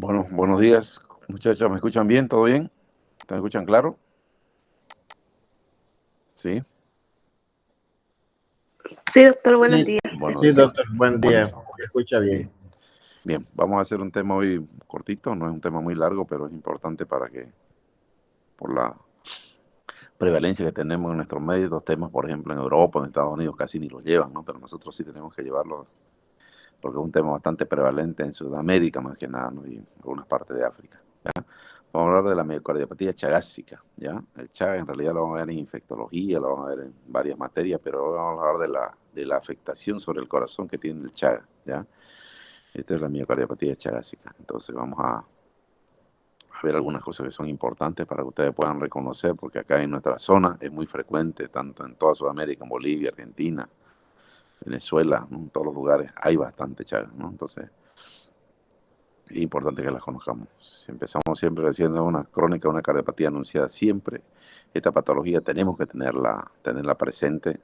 Bueno, buenos días, muchachos. ¿Me escuchan bien? ¿Todo bien? ¿Me escuchan claro? Sí. Sí, doctor, buenos Sí, días. Se Bueno, sí, escucha. doctor, buen día. buenísimo. Se escucha Bien, bien. bien. Vamos a hacer un tema hoy cortito, no es un tema muy largo, pero es importante para que, por la prevalencia que tenemos en nuestros medios, los temas, por ejemplo, en Europa, en Estados Unidos, casi ni los llevan, ¿no? Pero nosotros sí tenemos que llevarlos porque es un tema bastante prevalente en Sudamérica, más que nada, ¿no? Y en algunas partes de África. Vamos a hablar de la miocardiopatía chagásica, ¿ya? El Chagas en realidad lo vamos a ver en infectología, lo vamos a ver en varias materias, pero hoy vamos a hablar de la afectación sobre el corazón que tiene el Chagas, ¿ya? Esta es la miocardiopatía chagásica. Entonces vamos a ver algunas cosas que son importantes para que ustedes puedan reconocer, porque acá en nuestra zona es muy frecuente, tanto en toda Sudamérica, en Bolivia, Argentina, Venezuela, ¿no? En todos los lugares hay bastante Chagas, ¿no? Entonces es importante que las conozcamos. Si empezamos siempre haciendo una crónica, una cardiopatía anunciada, siempre esta patología tenemos que tenerla presente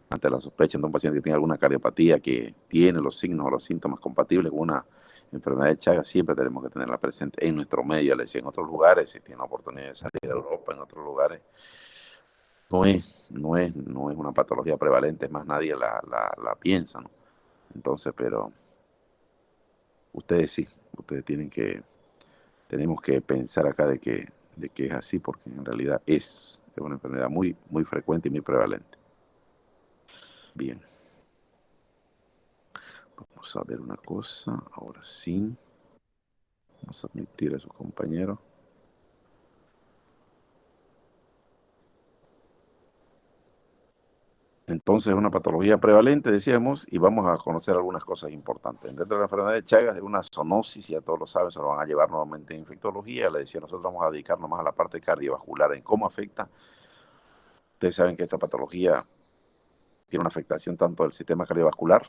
ante la sospecha de un paciente que tiene alguna cardiopatía que tiene los signos o los síntomas compatibles con una enfermedad de Chagas, siempre tenemos que tenerla presente en nuestro medio. Les decía, en otros lugares, si tienen la oportunidad de salir a Europa, en otros lugares, no es una patología prevalente, es más, nadie la piensa, ¿no? Entonces, pero ustedes sí, ustedes tenemos que pensar acá de que es así, porque en realidad es una enfermedad muy, muy frecuente y muy prevalente. Bien, vamos a ver una cosa, ahora sí, vamos a admitir a sus compañeros. Entonces es una patología prevalente, decíamos, y vamos a conocer algunas cosas importantes. Dentro de la enfermedad de Chagas es una zoonosis, ya todos lo saben, se lo van a llevar nuevamente en infectología. Le decía, nosotros vamos a dedicarnos más a la parte cardiovascular, en cómo afecta. Ustedes saben que esta patología tiene una afectación tanto del sistema cardiovascular,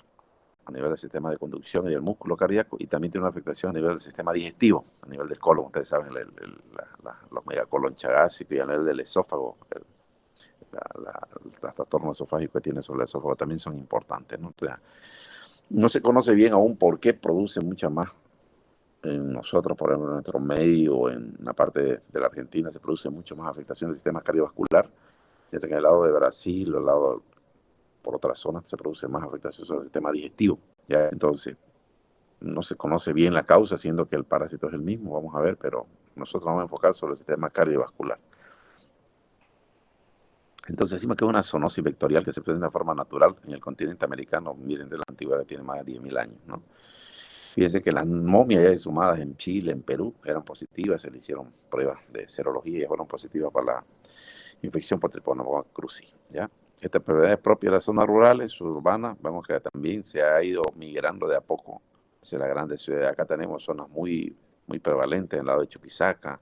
a nivel del sistema de conducción y del músculo cardíaco, y también tiene una afectación a nivel del sistema digestivo, a nivel del colon. Ustedes saben, los megacolon chagásicos, y a nivel del esófago, el trastorno esofágico que tiene sobre el esófago también son importantes, ¿no? O sea, no se conoce bien aún por qué produce mucha más en nosotros, por ejemplo, en nuestro medio, o en una parte de la Argentina, se produce mucho más afectación del sistema cardiovascular, desde que en el lado de Brasil, o el lado, por otras zonas, se produce más afectación sobre el sistema digestivo, ¿ya? Entonces, no se conoce bien la causa, siendo que el parásito es el mismo, vamos a ver, pero nosotros vamos a enfocar sobre el sistema cardiovascular. Entonces decimos que es una zoonosis vectorial que se presenta de forma natural en el continente americano. Miren, de la antigüedad tiene más de 10.000 años, ¿no? Fíjense que las momias ya exhumadas en Chile, en Perú, eran positivas, se le hicieron pruebas de serología y fueron positivas para la infección por Trypanosoma cruzi, ¿ya? Esta enfermedad es propia de las zonas rurales, urbanas. Vemos que también se ha ido migrando de a poco hacia las grandes ciudades. Acá tenemos zonas muy, muy prevalentes, en el lado de Chuquisaca,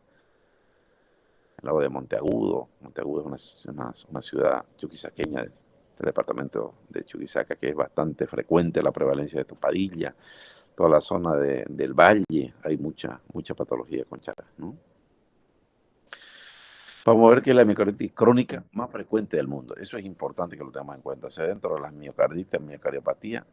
el lado de Monteagudo. Monteagudo es una ciudad chuquisaqueña del departamento de Chuquisaca, que es bastante frecuente la prevalencia de topadilla. Toda la zona del valle hay mucha patología con Chagas, ¿no? Vamos a ver que es la miocarditis crónica más frecuente del mundo. Eso es importante que lo tengamos en cuenta. O sea, dentro de las miocarditis, miocardiopatía,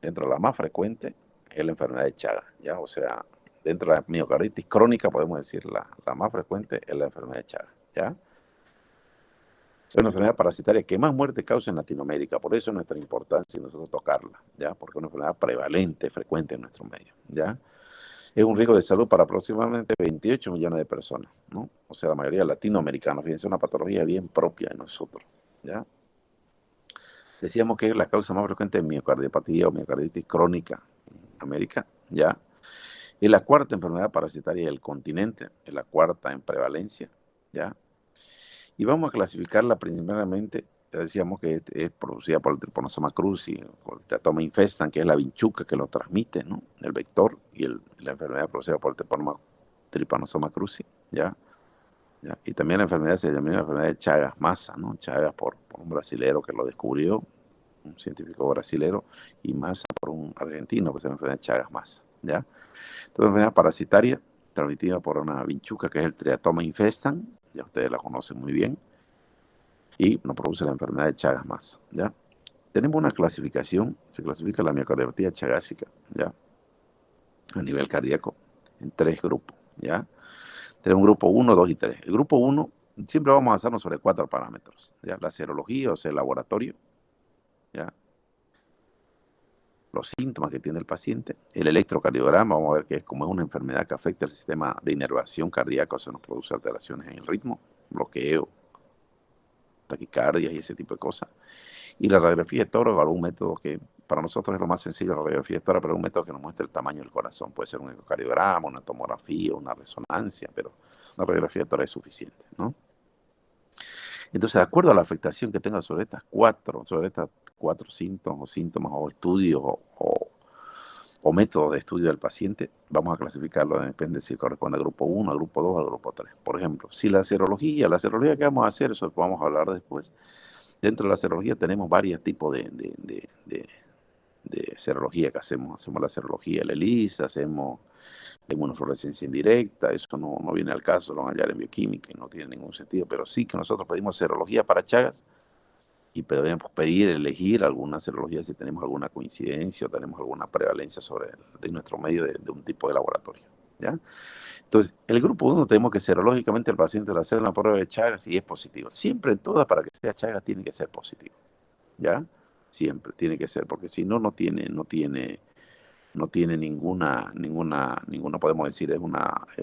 dentro de la más frecuente es la enfermedad de Chagas, ¿ya? O sea, dentro de la miocarditis crónica, podemos decir, la más frecuente es la enfermedad de Chagas, ¿ya? Es una enfermedad parasitaria que más muerte causa en Latinoamérica, por eso es nuestra importancia nosotros tocarla, ¿ya? Porque es una enfermedad prevalente, frecuente en nuestro medio, ¿ya? Es un riesgo de salud para aproximadamente 28 millones de personas, ¿no? O sea, la mayoría de latinoamericanos. Fíjense, una patología bien propia de nosotros, ¿ya? Decíamos que es la causa más frecuente de miocardiopatía o miocarditis crónica en América, ¿ya? Es la cuarta enfermedad parasitaria del continente, es la cuarta en prevalencia, ¿ya? Y vamos a clasificarla principalmente, ya decíamos que es producida por el Trypanosoma cruzi, por el Teratoma infestan, que es la vinchuca que lo transmite, ¿no? El vector, y la enfermedad producida por el Trypanosoma cruzi, ¿ya? ¿Ya? Y también la enfermedad se llama la enfermedad de Chagas-Massa, ¿no? Chagas por un brasilero que lo descubrió, un científico brasilero, y Massa por un argentino, que es la enfermedad de Chagas-Massa, ¿ya? Entonces, la enfermedad parasitaria transmitida por una vinchuca que es el Teratoma infestan, ya ustedes la conocen muy bien, y nos produce la enfermedad de Chagas-Massa, ¿ya? Tenemos una clasificación, se clasifica la miocardiopatía chagásica, ¿ya? A nivel cardíaco. en 3 grupos, ¿ya? Tenemos un grupo 1, 2 y 3. El grupo 1, siempre vamos a basarnos sobre 4 parámetros, ¿ya? La serología, o sea, el laboratorio, ¿ya? Los síntomas que tiene el paciente, el electrocardiograma, vamos a ver que es como es una enfermedad que afecta el sistema de inervación cardíaca, o sea, nos produce alteraciones en el ritmo, bloqueo, taquicardias y ese tipo de cosas. Y la radiografía de tórax, algún método que para nosotros es lo más sencillo, la radiografía de tórax, pero es un método que nos muestra el tamaño del corazón. Puede ser un ecocardiograma, una tomografía, una resonancia, pero una radiografía de tórax es suficiente, ¿no? Entonces, de acuerdo a la afectación que tenga sobre estas cuatro síntomas o estudios o métodos de estudio del paciente, vamos a clasificarlo, depende si corresponde al grupo 1, al grupo 2, al grupo 3. Por ejemplo, si la serología que vamos a hacer, eso vamos a hablar después. Dentro de la serología tenemos varios tipos de serología que hacemos. Hacemos la serología, la ELISA, hacemos la inmunofluorescencia indirecta, eso no viene al caso, lo van a hallar en bioquímica y no tiene ningún sentido, pero sí que nosotros pedimos serología para Chagas y podemos elegir alguna serología si tenemos alguna coincidencia o tenemos alguna prevalencia de nuestro medio de un tipo de laboratorio, ¿ya? Entonces, el grupo 1 tenemos que serológicamente el paciente le hace una prueba de Chagas y es positivo. Siempre en todas, para que sea Chagas, tiene que ser positivo, ¿ya? Siempre tiene que ser, porque si no, no tiene ninguna, podemos decir, es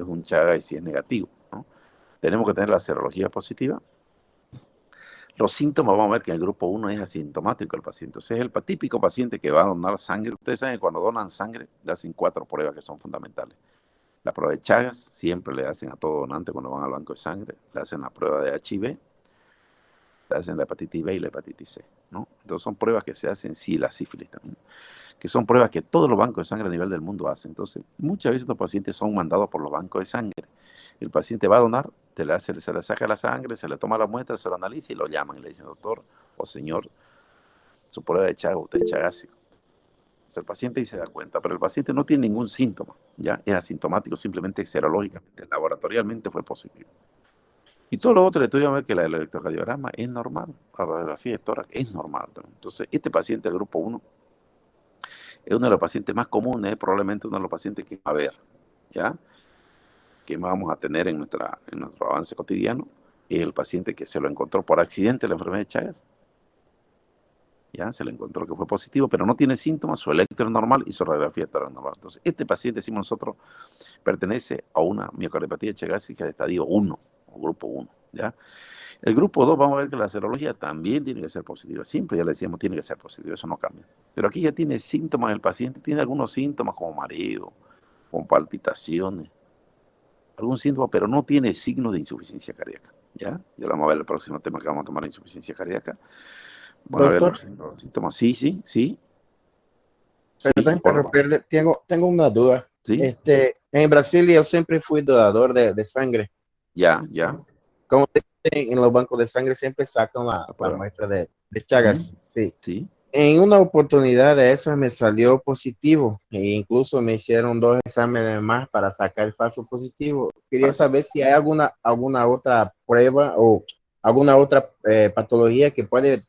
un Chagas y si es negativo, ¿no? Tenemos que tener la serología positiva. Los síntomas, vamos a ver que en el grupo 1 es asintomático el paciente. O sea, es el típico paciente que va a donar sangre. Ustedes saben que cuando donan sangre, le hacen 4 pruebas que son fundamentales. La prueba de Chagas, siempre le hacen a todo donante cuando van al banco de sangre. Le hacen la prueba de HIV, le hacen la hepatitis B y la hepatitis C, ¿no? Entonces son pruebas que se hacen, sí, la sífilis también, que son pruebas que todos los bancos de sangre a nivel del mundo hacen. Entonces, muchas veces estos pacientes son mandados por los bancos de sangre. El paciente va a donar, se le saca la sangre, se le toma la muestra, se lo analiza y lo llaman y le dicen, doctor o señor, su prueba de Chagas, usted es chagásico. Entonces, el paciente se da cuenta, pero el paciente no tiene ningún síntoma, ya es asintomático, simplemente serológicamente, laboratorialmente fue positivo. Y todo lo otro, estudiamos ver que el electrocardiograma es normal, la radiografía de tórax es normal también. Entonces, este paciente del grupo 1 es uno de los pacientes más comunes, es probablemente uno de los pacientes que va a ver, ¿ya? Que vamos a tener en nuestro avance cotidiano, es el paciente que se lo encontró por accidente la enfermedad de Chagas, ya se le encontró que fue positivo, pero no tiene síntomas, su electro es normal y su radiografía está normal. Entonces, este paciente, decimos nosotros, pertenece a una miocardiopatía chagásica de estadio 1, o grupo 1, ¿ya? El grupo 2, vamos a ver que la serología también tiene que ser positiva. Siempre ya le decíamos, tiene que ser positiva, eso no cambia. Pero aquí ya tiene síntomas el paciente, tiene algunos síntomas como mareo, con palpitaciones, algún síntoma, pero no tiene signos de insuficiencia cardíaca. ¿Ya? Ya lo vamos a ver el próximo tema que vamos a tomar, la insuficiencia cardíaca. Van a ver Doctor, los síntomas. Sí, sí, sí, sí, perdón Córdoba. interrumpirle, tengo una duda. Sí, En Brasil yo siempre fui donador de sangre. ya, ya, Como te dicen, en los bancos de sangre siempre sacan la la prueba. muestra de Ujú. Chagas. Sí. Sí, En una oportunidad de esas me salió positivo e incluso me hicieron 2 exámenes más para sacar el falso positivo. Quería así. saber si hay alguna otra prueba o alguna otra patología que puede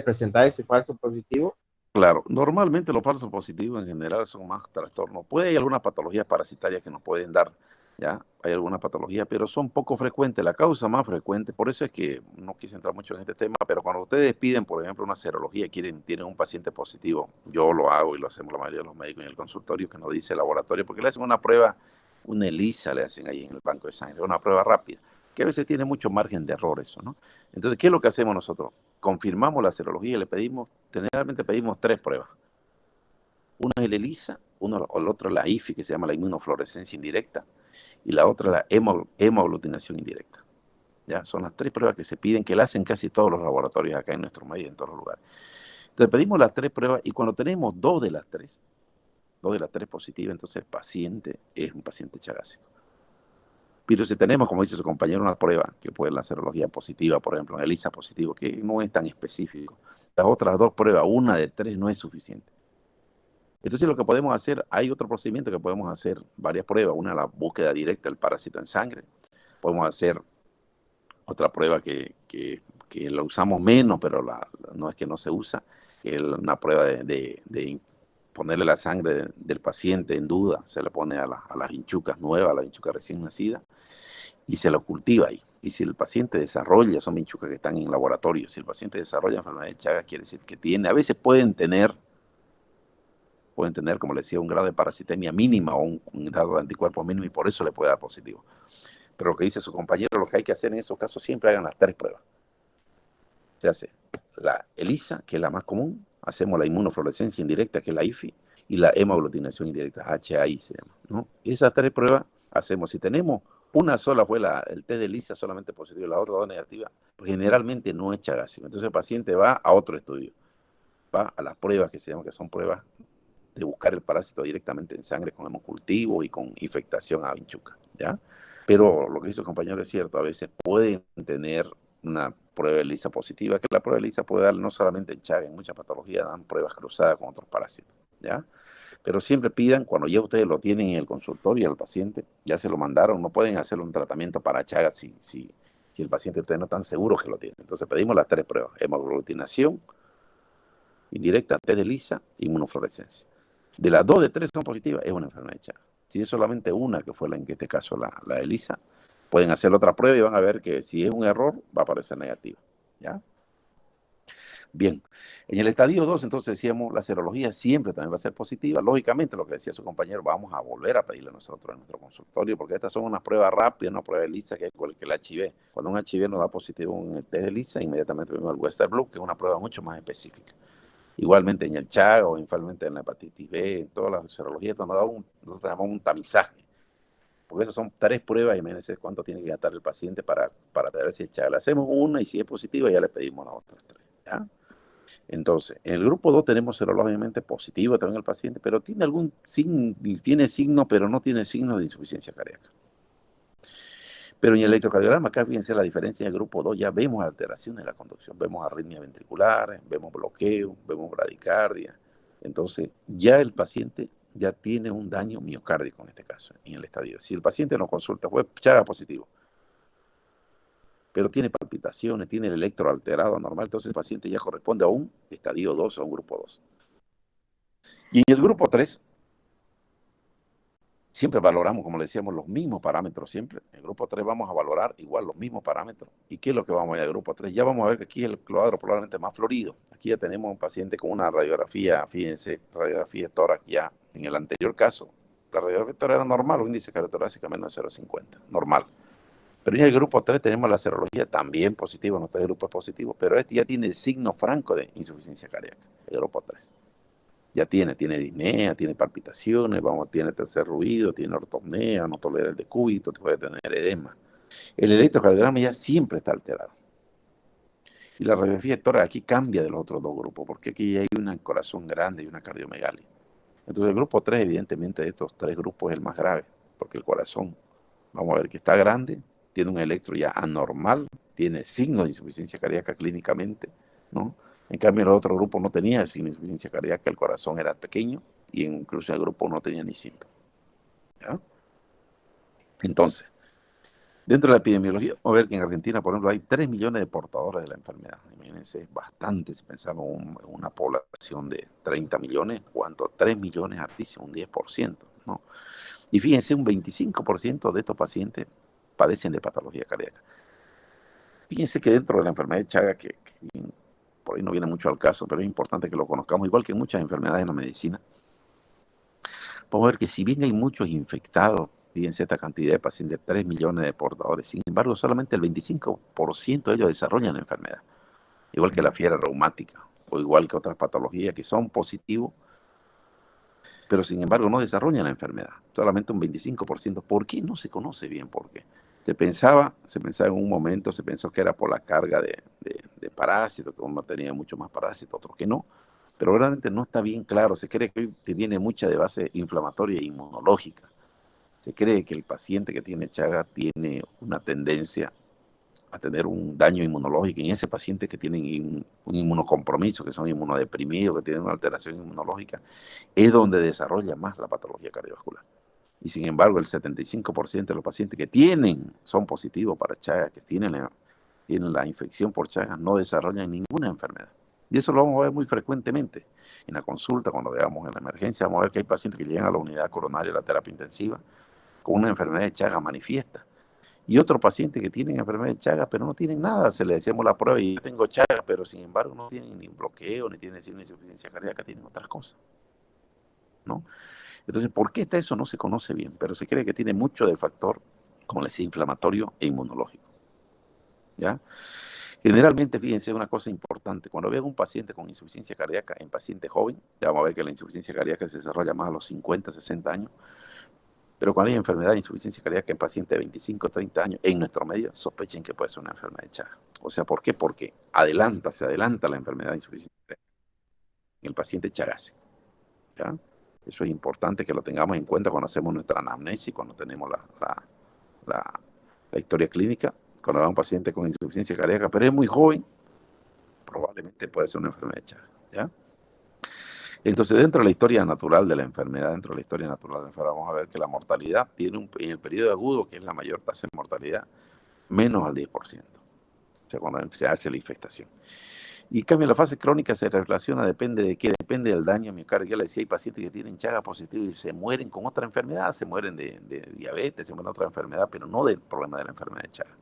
presentar ese falso positivo. Claro, normalmente los falsos positivos en general son más trastornos. Puede haber algunas patologías parasitarias que nos pueden dar, ya, hay algunas patologías, pero son poco frecuentes. La causa más frecuente, por eso es que no quise entrar mucho en este tema, pero cuando ustedes piden, por ejemplo, una serología, tienen un paciente positivo, yo lo hago y lo hacemos la mayoría de los médicos en el consultorio, que nos dice el laboratorio, porque le hacen una prueba, una ELISA le hacen ahí en el banco de sangre, una prueba rápida, que a veces tiene mucho margen de error eso, ¿no? Entonces, ¿qué es lo que hacemos nosotros? Confirmamos la serología y le pedimos, generalmente pedimos 3 pruebas. Una es el ELISA, el otro es la IFI, que se llama la inmunofluorescencia indirecta, y la otra es la hemoaglutinación indirecta. ¿Ya? Son las 3 pruebas que se piden, que la hacen casi todos los laboratorios acá en nuestro medio, en todos los lugares. Entonces pedimos las 3 pruebas y cuando tenemos dos de las tres positivas, entonces el paciente es un paciente chagásico. Pero si tenemos, como dice su compañero, una prueba que puede la serología positiva, por ejemplo, en ELISA positivo, que no es tan específico, las otras 2 pruebas, una de 3, no es suficiente. Entonces lo que podemos hacer, hay otro procedimiento que podemos hacer, varias pruebas. Una, la búsqueda directa del parásito en sangre. Podemos hacer otra prueba que la usamos menos, pero no es que no se usa, que es una prueba ponerle la sangre del paciente en duda, se le pone a las hinchucas nuevas, a la hinchuca recién nacida, y se lo cultiva ahí. Y si el paciente desarrolla, son hinchucas que están en laboratorio, si el paciente desarrolla enfermedad de Chagas, quiere decir que tiene, a veces pueden tener, como le decía, un grado de parasitemia mínima o un grado de anticuerpos mínimo, y por eso le puede dar positivo. Pero lo que dice su compañero, lo que hay que hacer en esos casos, siempre hagan las 3 pruebas. Se hace la ELISA, que es la más común, hacemos la inmunofluorescencia indirecta, que es la IFI, y la hemoaglutinación indirecta, HAI se llama, ¿no? Esas 3 pruebas hacemos. Si tenemos una sola, fue el test de ELISA solamente positivo, la otra 2 negativa, pues generalmente no es Chagas. Entonces el paciente va a otro estudio, va a las pruebas que se llaman, que son pruebas de buscar el parásito directamente en sangre con hemocultivo y con infectación a vinchuca, ¿ya? Pero lo que dice el compañero es cierto, a veces pueden tener una prueba de ELISA positiva, que la prueba de ELISA puede dar no solamente en Chagas, en muchas patologías dan pruebas cruzadas con otros parásitos, ¿ya? Pero siempre pidan, cuando ya ustedes lo tienen en el consultorio, al paciente, ya se lo mandaron, no pueden hacer un tratamiento para Chagas si el paciente ustedes no están seguros que lo tiene. Entonces pedimos las 3 pruebas, hemoaglutinación indirecta, test de ELISA, inmunofluorescencia. De las 2 de 3 son positivas, es una enfermedad de Chagas. Si es solamente una, que fue en este caso la ELISA, pueden hacer otra prueba y van a ver que si es un error, va a aparecer negativa, ¿ya? Bien, en el estadio 2, entonces decíamos, la serología siempre también va a ser positiva. Lógicamente, lo que decía su compañero, vamos a volver a pedirle a nosotros en nuestro consultorio, porque estas son unas pruebas rápidas, una prueba de ELISA que es igual que el HIV. Cuando un HIV nos da positivo en el test de ELISA, inmediatamente vemos el Western Blot, que es una prueba mucho más específica. Igualmente en el Chagas o igualmente en la hepatitis B, en todas las serologías nosotros tenemos un tamizaje. Porque esas son 3 pruebas, imagínense cuánto tiene que gastar el paciente para ver si es Chagas. Le hacemos una y si es positiva ya le pedimos las otras 3, ¿ya? Entonces, en el grupo 2 tenemos serológicamente positivo también el paciente, pero tiene algún signo, pero no tiene signo de insuficiencia cardíaca. Pero en el electrocardiograma, acá fíjense la diferencia en el grupo 2, ya vemos alteraciones de la conducción, vemos arritmias ventriculares, vemos bloqueo, vemos bradicardia. Entonces, ya el paciente ya tiene un daño miocárdico en este caso, en el estadio. Si el paciente nos consulta, fue Chagas positivo, pero tiene palpitaciones, tiene el electro alterado anormal, entonces el paciente ya corresponde a un estadio 2 o a un grupo 2. Y en el grupo 3, siempre valoramos, como le decíamos, los mismos parámetros siempre. En el grupo 3 vamos a valorar igual los mismos parámetros. ¿Y qué es lo que vamos a ver al grupo 3? Ya vamos a ver que aquí es el cuadro probablemente más florido. Aquí ya tenemos un paciente con una radiografía, fíjense, radiografía de tórax ya. En el anterior caso, la radiografía de tórax era normal, un índice cardiothorácico menos de 0,50, normal. Pero en el grupo 3 tenemos la serología también positiva, no está el grupo positivo, pero este ya tiene el signo franco de insuficiencia cardíaca, el grupo 3. Ya tiene disnea, tiene palpitaciones, tiene tercer ruido, tiene ortopnea, no tolera el decúbito, puede tener edema. El electrocardiograma ya siempre está alterado. Y la radiografía de tórax aquí cambia de los otros 2 grupos, porque aquí hay un corazón grande y una cardiomegalia. Entonces el grupo 3, evidentemente, de estos 3 grupos es el más grave, porque el corazón, vamos a ver que está grande, tiene un electro ya anormal, tiene signos de insuficiencia cardíaca clínicamente, ¿no? En cambio, el otro grupo no tenía signo de insuficiencia cardíaca, el corazón era pequeño y incluso el grupo no tenía ni síntomas, ¿ya? Entonces, dentro de la epidemiología, vamos a ver que en Argentina, por ejemplo, hay 3 millones de portadores de la enfermedad. Imagínense, es bastante si pensamos en una población de 30 millones, cuanto 3 millones altísimo, un 10%, ¿no? Y fíjense, un 25% de estos pacientes padecen de patología cardíaca. Fíjense que dentro de la enfermedad de Chagas, que por ahí no viene mucho al caso, pero es importante que lo conozcamos, igual que muchas enfermedades en la medicina, podemos ver que si bien hay muchos infectados, fíjense esta cantidad de pacientes, 3 millones de portadores, sin embargo, solamente el 25% de ellos desarrollan la enfermedad, igual que la fiebre reumática, o igual que otras patologías que son positivos, pero sin embargo no desarrollan la enfermedad, solamente un 25%. ¿Por qué? No se conoce bien por qué. Se pensaba en un momento, se pensó que era por la carga de parásitos, que uno tenía mucho más parásitos, otros que no, pero realmente no está bien claro. Se cree que tiene mucha de base inflamatoria e inmunológica. Se cree que el paciente que tiene Chagas tiene una tendencia a tener un daño inmunológico en ese paciente que tienen un inmunocompromiso, que son inmunodeprimidos, que tienen una alteración inmunológica, es donde desarrolla más la patología cardiovascular. Y sin embargo, el 75% de los pacientes que son positivos para Chagas, que tienen la infección por Chagas, no desarrollan ninguna enfermedad. Y eso lo vamos a ver muy frecuentemente en la consulta, cuando veamos en la emergencia, vamos a ver que hay pacientes que llegan a la unidad coronaria de la terapia intensiva con una enfermedad de Chagas manifiesta. Y otro paciente que tiene enfermedad de Chagas, pero no tienen nada, se le hacemos la prueba y yo tengo Chagas, pero sin embargo no tienen ni bloqueo, ni tienen ni insuficiencia cardíaca, tienen otras cosas, ¿no? Entonces, ¿por qué está eso? No se conoce bien, pero se cree que tiene mucho del factor, como les decía, inflamatorio e inmunológico, ¿ya? Generalmente, fíjense una cosa importante, cuando vean un paciente con insuficiencia cardíaca en paciente joven, ya vamos a ver que la insuficiencia cardíaca se desarrolla más a los 50, 60 años, pero cuando hay enfermedad de insuficiencia cardíaca en pacientes de 25, 30 años, en nuestro medio, sospechen que puede ser una enfermedad de Chagas. O sea, ¿por qué? Porque se adelanta la enfermedad de insuficiencia cardíaca en el paciente chagásico, ¿ya? Eso es importante que lo tengamos en cuenta cuando hacemos nuestra anamnesis, cuando tenemos la, la historia clínica, cuando va un paciente con insuficiencia cardíaca, pero es muy joven, probablemente puede ser una enfermedad de Chagas, ¿ya? Entonces, dentro de la historia natural de la enfermedad, dentro de la historia natural de la enfermedad, vamos a ver que la mortalidad tiene en el periodo agudo, que es la mayor tasa de mortalidad, menos al 10%, o sea, cuando se hace la infestación. Y en cambio, la fase crónica se relaciona, depende de qué, depende del daño miocardio. Ya les decía, hay pacientes que tienen Chagas positivos y se mueren con otra enfermedad, se mueren de diabetes, se mueren de otra enfermedad, pero no del problema de la enfermedad de Chagas.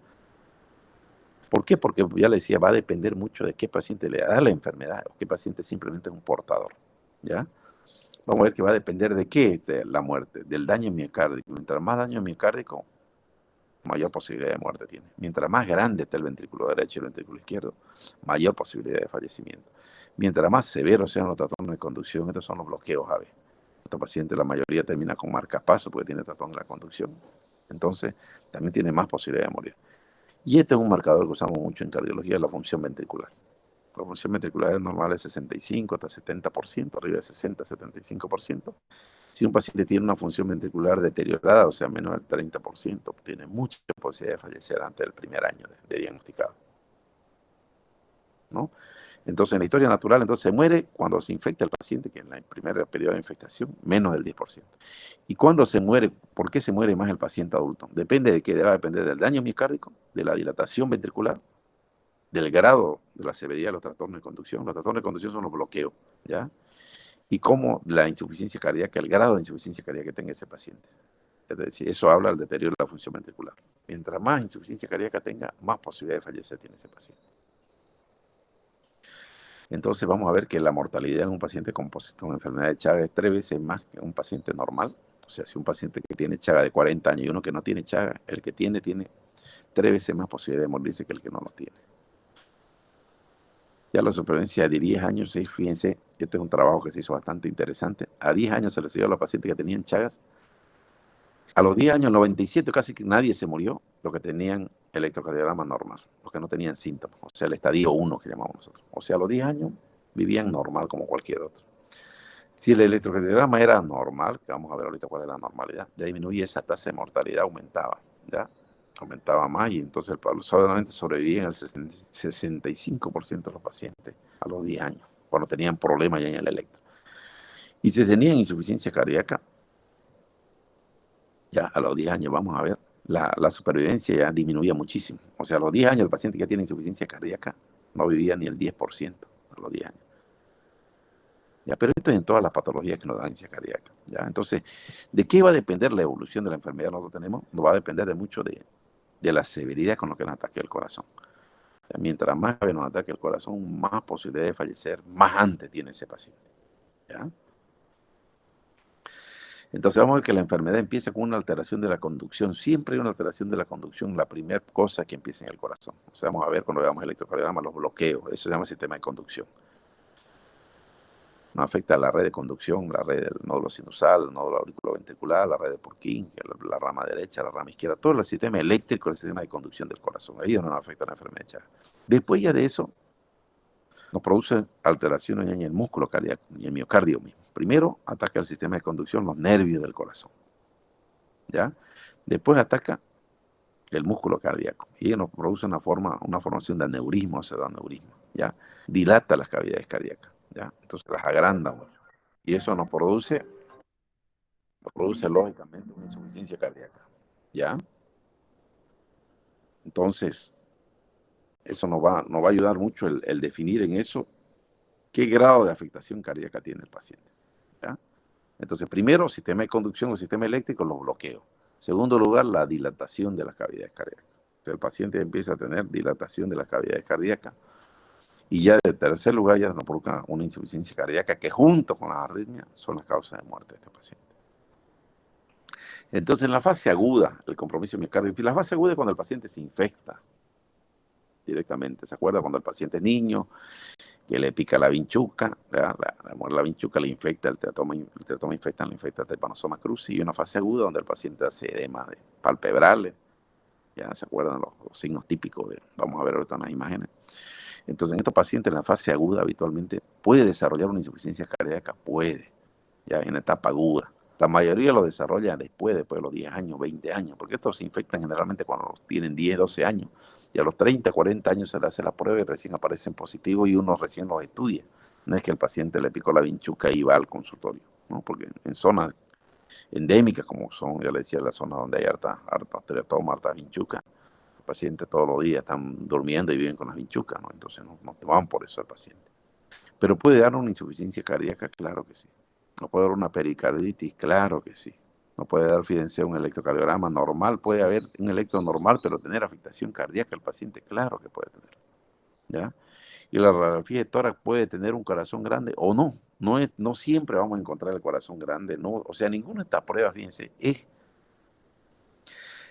¿Por qué? Porque ya les decía, va a depender mucho de qué paciente le da la enfermedad o qué paciente simplemente es un portador, ¿ya? Vamos a ver que va a depender de qué la muerte, del daño miocárdico. Mientras más daño miocárdico, mayor posibilidad de muerte tiene. Mientras más grande está el ventrículo derecho y el ventrículo izquierdo, mayor posibilidad de fallecimiento. Mientras más severos sean los trastornos de conducción, estos son los bloqueos AV. Estos pacientes, la mayoría termina con marcapaso porque tiene trastorno de la conducción. Entonces, también tiene más posibilidad de morir. Y este es un marcador que usamos mucho en cardiología, la función ventricular. La función ventricular es normal de 65 hasta 70%, arriba de 60, 75%. Si un paciente tiene una función ventricular deteriorada, o sea, menos del 30%, tiene mucha posibilidad de fallecer antes del primer año de diagnosticado, ¿no? Entonces, en la historia natural, entonces se muere cuando se infecta el paciente, que en el primer periodo de infectación, menos del 10%. ¿Y cuándo se muere? ¿Por qué se muere más el paciente adulto? Depende de qué, va a depender del daño miocárdico, de la dilatación ventricular, del grado de la severidad de los trastornos de conducción. Los trastornos de conducción son los bloqueos, ¿ya? Y cómo la insuficiencia cardíaca, el grado de insuficiencia cardíaca que tenga ese paciente. Es decir, eso habla del deterioro de la función ventricular. Mientras más insuficiencia cardíaca tenga, más posibilidad de fallecer tiene ese paciente. Entonces vamos a ver que la mortalidad en un paciente con enfermedad de Chagas es 3 veces más que un paciente normal. O sea, si un paciente que tiene Chagas de 40 años y uno que no tiene Chagas, el que tiene 3 veces más posibilidad de morirse que el que no lo tiene. Ya la supervivencia de 10 años, sí, fíjense, este es un trabajo que se hizo bastante interesante. A 10 años se les dio a los pacientes que tenían Chagas. A los 10 años, 97, casi que nadie se murió, los que tenían electrocardiograma normal, los que no tenían síntomas, o sea, el estadio 1 que llamamos nosotros. O sea, a los 10 años vivían normal como cualquier otro. Si el electrocardiograma era normal, que vamos a ver ahorita cuál es la normalidad, ya disminuye esa tasa de mortalidad, aumentaba, ¿ya? Aumentaba más y entonces solamente sobrevivían el 65% de los pacientes a los 10 años, cuando tenían problemas ya en el electro. Y si tenían insuficiencia cardíaca, ya a los 10 años, vamos a ver, la supervivencia ya disminuía muchísimo. O sea, a los 10 años el paciente que tiene insuficiencia cardíaca no vivía ni el 10% a los 10 años. Ya, pero esto es en todas las patologías que nos dan insuficiencia cardíaca. ¿Ya? Entonces, ¿de qué va a depender la evolución de la enfermedad que nosotros tenemos? Nos va a depender de mucho de la severidad con lo que nos ataque el corazón. Ya, mientras más grave nos ataque el corazón, más posibilidad de fallecer, más antes tiene ese paciente. ¿Ya? Entonces vamos a ver que la enfermedad empieza con una alteración de la conducción. Siempre hay una alteración de la conducción, la primera cosa que empieza en el corazón. O sea, vamos a ver cuando veamos el electrocardiograma, los bloqueos. Eso se llama sistema de conducción. Nos afecta a la red de conducción, la red del nódulo sinusal, el nódulo auriculoventricular, la red de Purkinje, la rama derecha, la rama izquierda, todo el sistema eléctrico, el sistema de conducción del corazón. Ahí es donde nos afecta la enfermedad de Chagas. Después ya de eso, nos produce alteraciones en el músculo cardíaco y el miocardio mismo. Primero ataca el sistema de conducción, los nervios del corazón, ¿ya? Después ataca el músculo cardíaco y nos produce una formación de aneurisma o pseudoaneurisma, ¿ya? Dilata las cavidades cardíacas, ¿ya? Entonces las agranda mucho. Y eso nos produce lógicamente una insuficiencia cardíaca, ¿ya? Entonces, eso nos va a ayudar mucho el definir en eso qué grado de afectación cardíaca tiene el paciente. ¿Ya? Entonces, primero, sistema de conducción o sistema eléctrico, lo bloqueo. Segundo lugar, la dilatación de las cavidades cardíacas. O sea, el paciente empieza a tener dilatación de las cavidades cardíacas. Y ya de tercer lugar, ya nos provoca una insuficiencia cardíaca que junto con las arritmias son las causas de muerte de este paciente. Entonces, en la fase aguda, el compromiso miocardio, la fase aguda es cuando el paciente se infecta directamente. ¿Se acuerda? Cuando el paciente es niño, que le pica la vinchuca, la vinchuca le infecta, el teratoma infecta, le infecta el Trypanosoma cruzi, y una fase aguda donde el paciente hace edema de palpebrales, ya se acuerdan los signos típicos vamos a ver ahorita en las imágenes. Entonces, en estos pacientes en la fase aguda habitualmente puede desarrollar una insuficiencia cardíaca, ya en etapa aguda. La mayoría lo desarrolla después de los 10 años, 20 años, porque estos se infectan generalmente cuando tienen 10, 12 años. Y a los 30, 40 años se le hace la prueba y recién aparecen positivos y uno recién los estudia. No es que el paciente le picó la vinchuca y va al consultorio, ¿no? Porque en zonas endémicas, como son, ya le decía, la zona donde hay harta teratoma, harta vinchuca, los pacientes todos los días están durmiendo y viven con las vinchucas, ¿no? Entonces no van por eso al paciente. Pero puede dar una insuficiencia cardíaca, claro que sí. ¿No puede dar una pericarditis? Claro que sí. ¿No puede dar fidencia un electrocardiograma normal? Puede haber un electro normal, pero tener afectación cardíaca el paciente, claro que puede tener. ¿Ya? Y la radiografía de tórax puede tener un corazón grande o no. No siempre vamos a encontrar el corazón grande. No, o sea, ninguna de estas pruebas, fíjense, es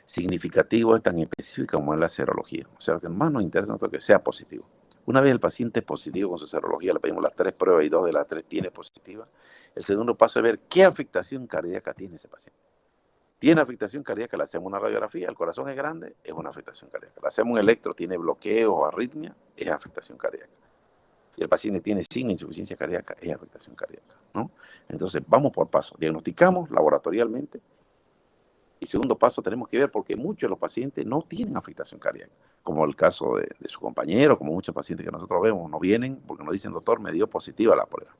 significativo, es tan específica como es la serología. O sea, lo que más nos interesa es que sea positivo. Una vez el paciente es positivo con su serología, le pedimos las 3 pruebas y 2 de las 3 tiene positiva. El segundo paso es ver qué afectación cardíaca tiene ese paciente. Tiene afectación cardíaca, le hacemos una radiografía, el corazón es grande, es una afectación cardíaca. Le hacemos un electro, tiene bloqueo o arritmia, es afectación cardíaca. Y el paciente tiene signo de insuficiencia cardíaca, es afectación cardíaca, ¿no? Entonces, vamos por paso. Diagnosticamos laboratorialmente. Y segundo paso, tenemos que ver porque muchos de los pacientes no tienen afectación cardíaca, como el caso de su compañero, como muchos pacientes que nosotros vemos, no vienen porque nos dicen, doctor, me dio positiva la prueba.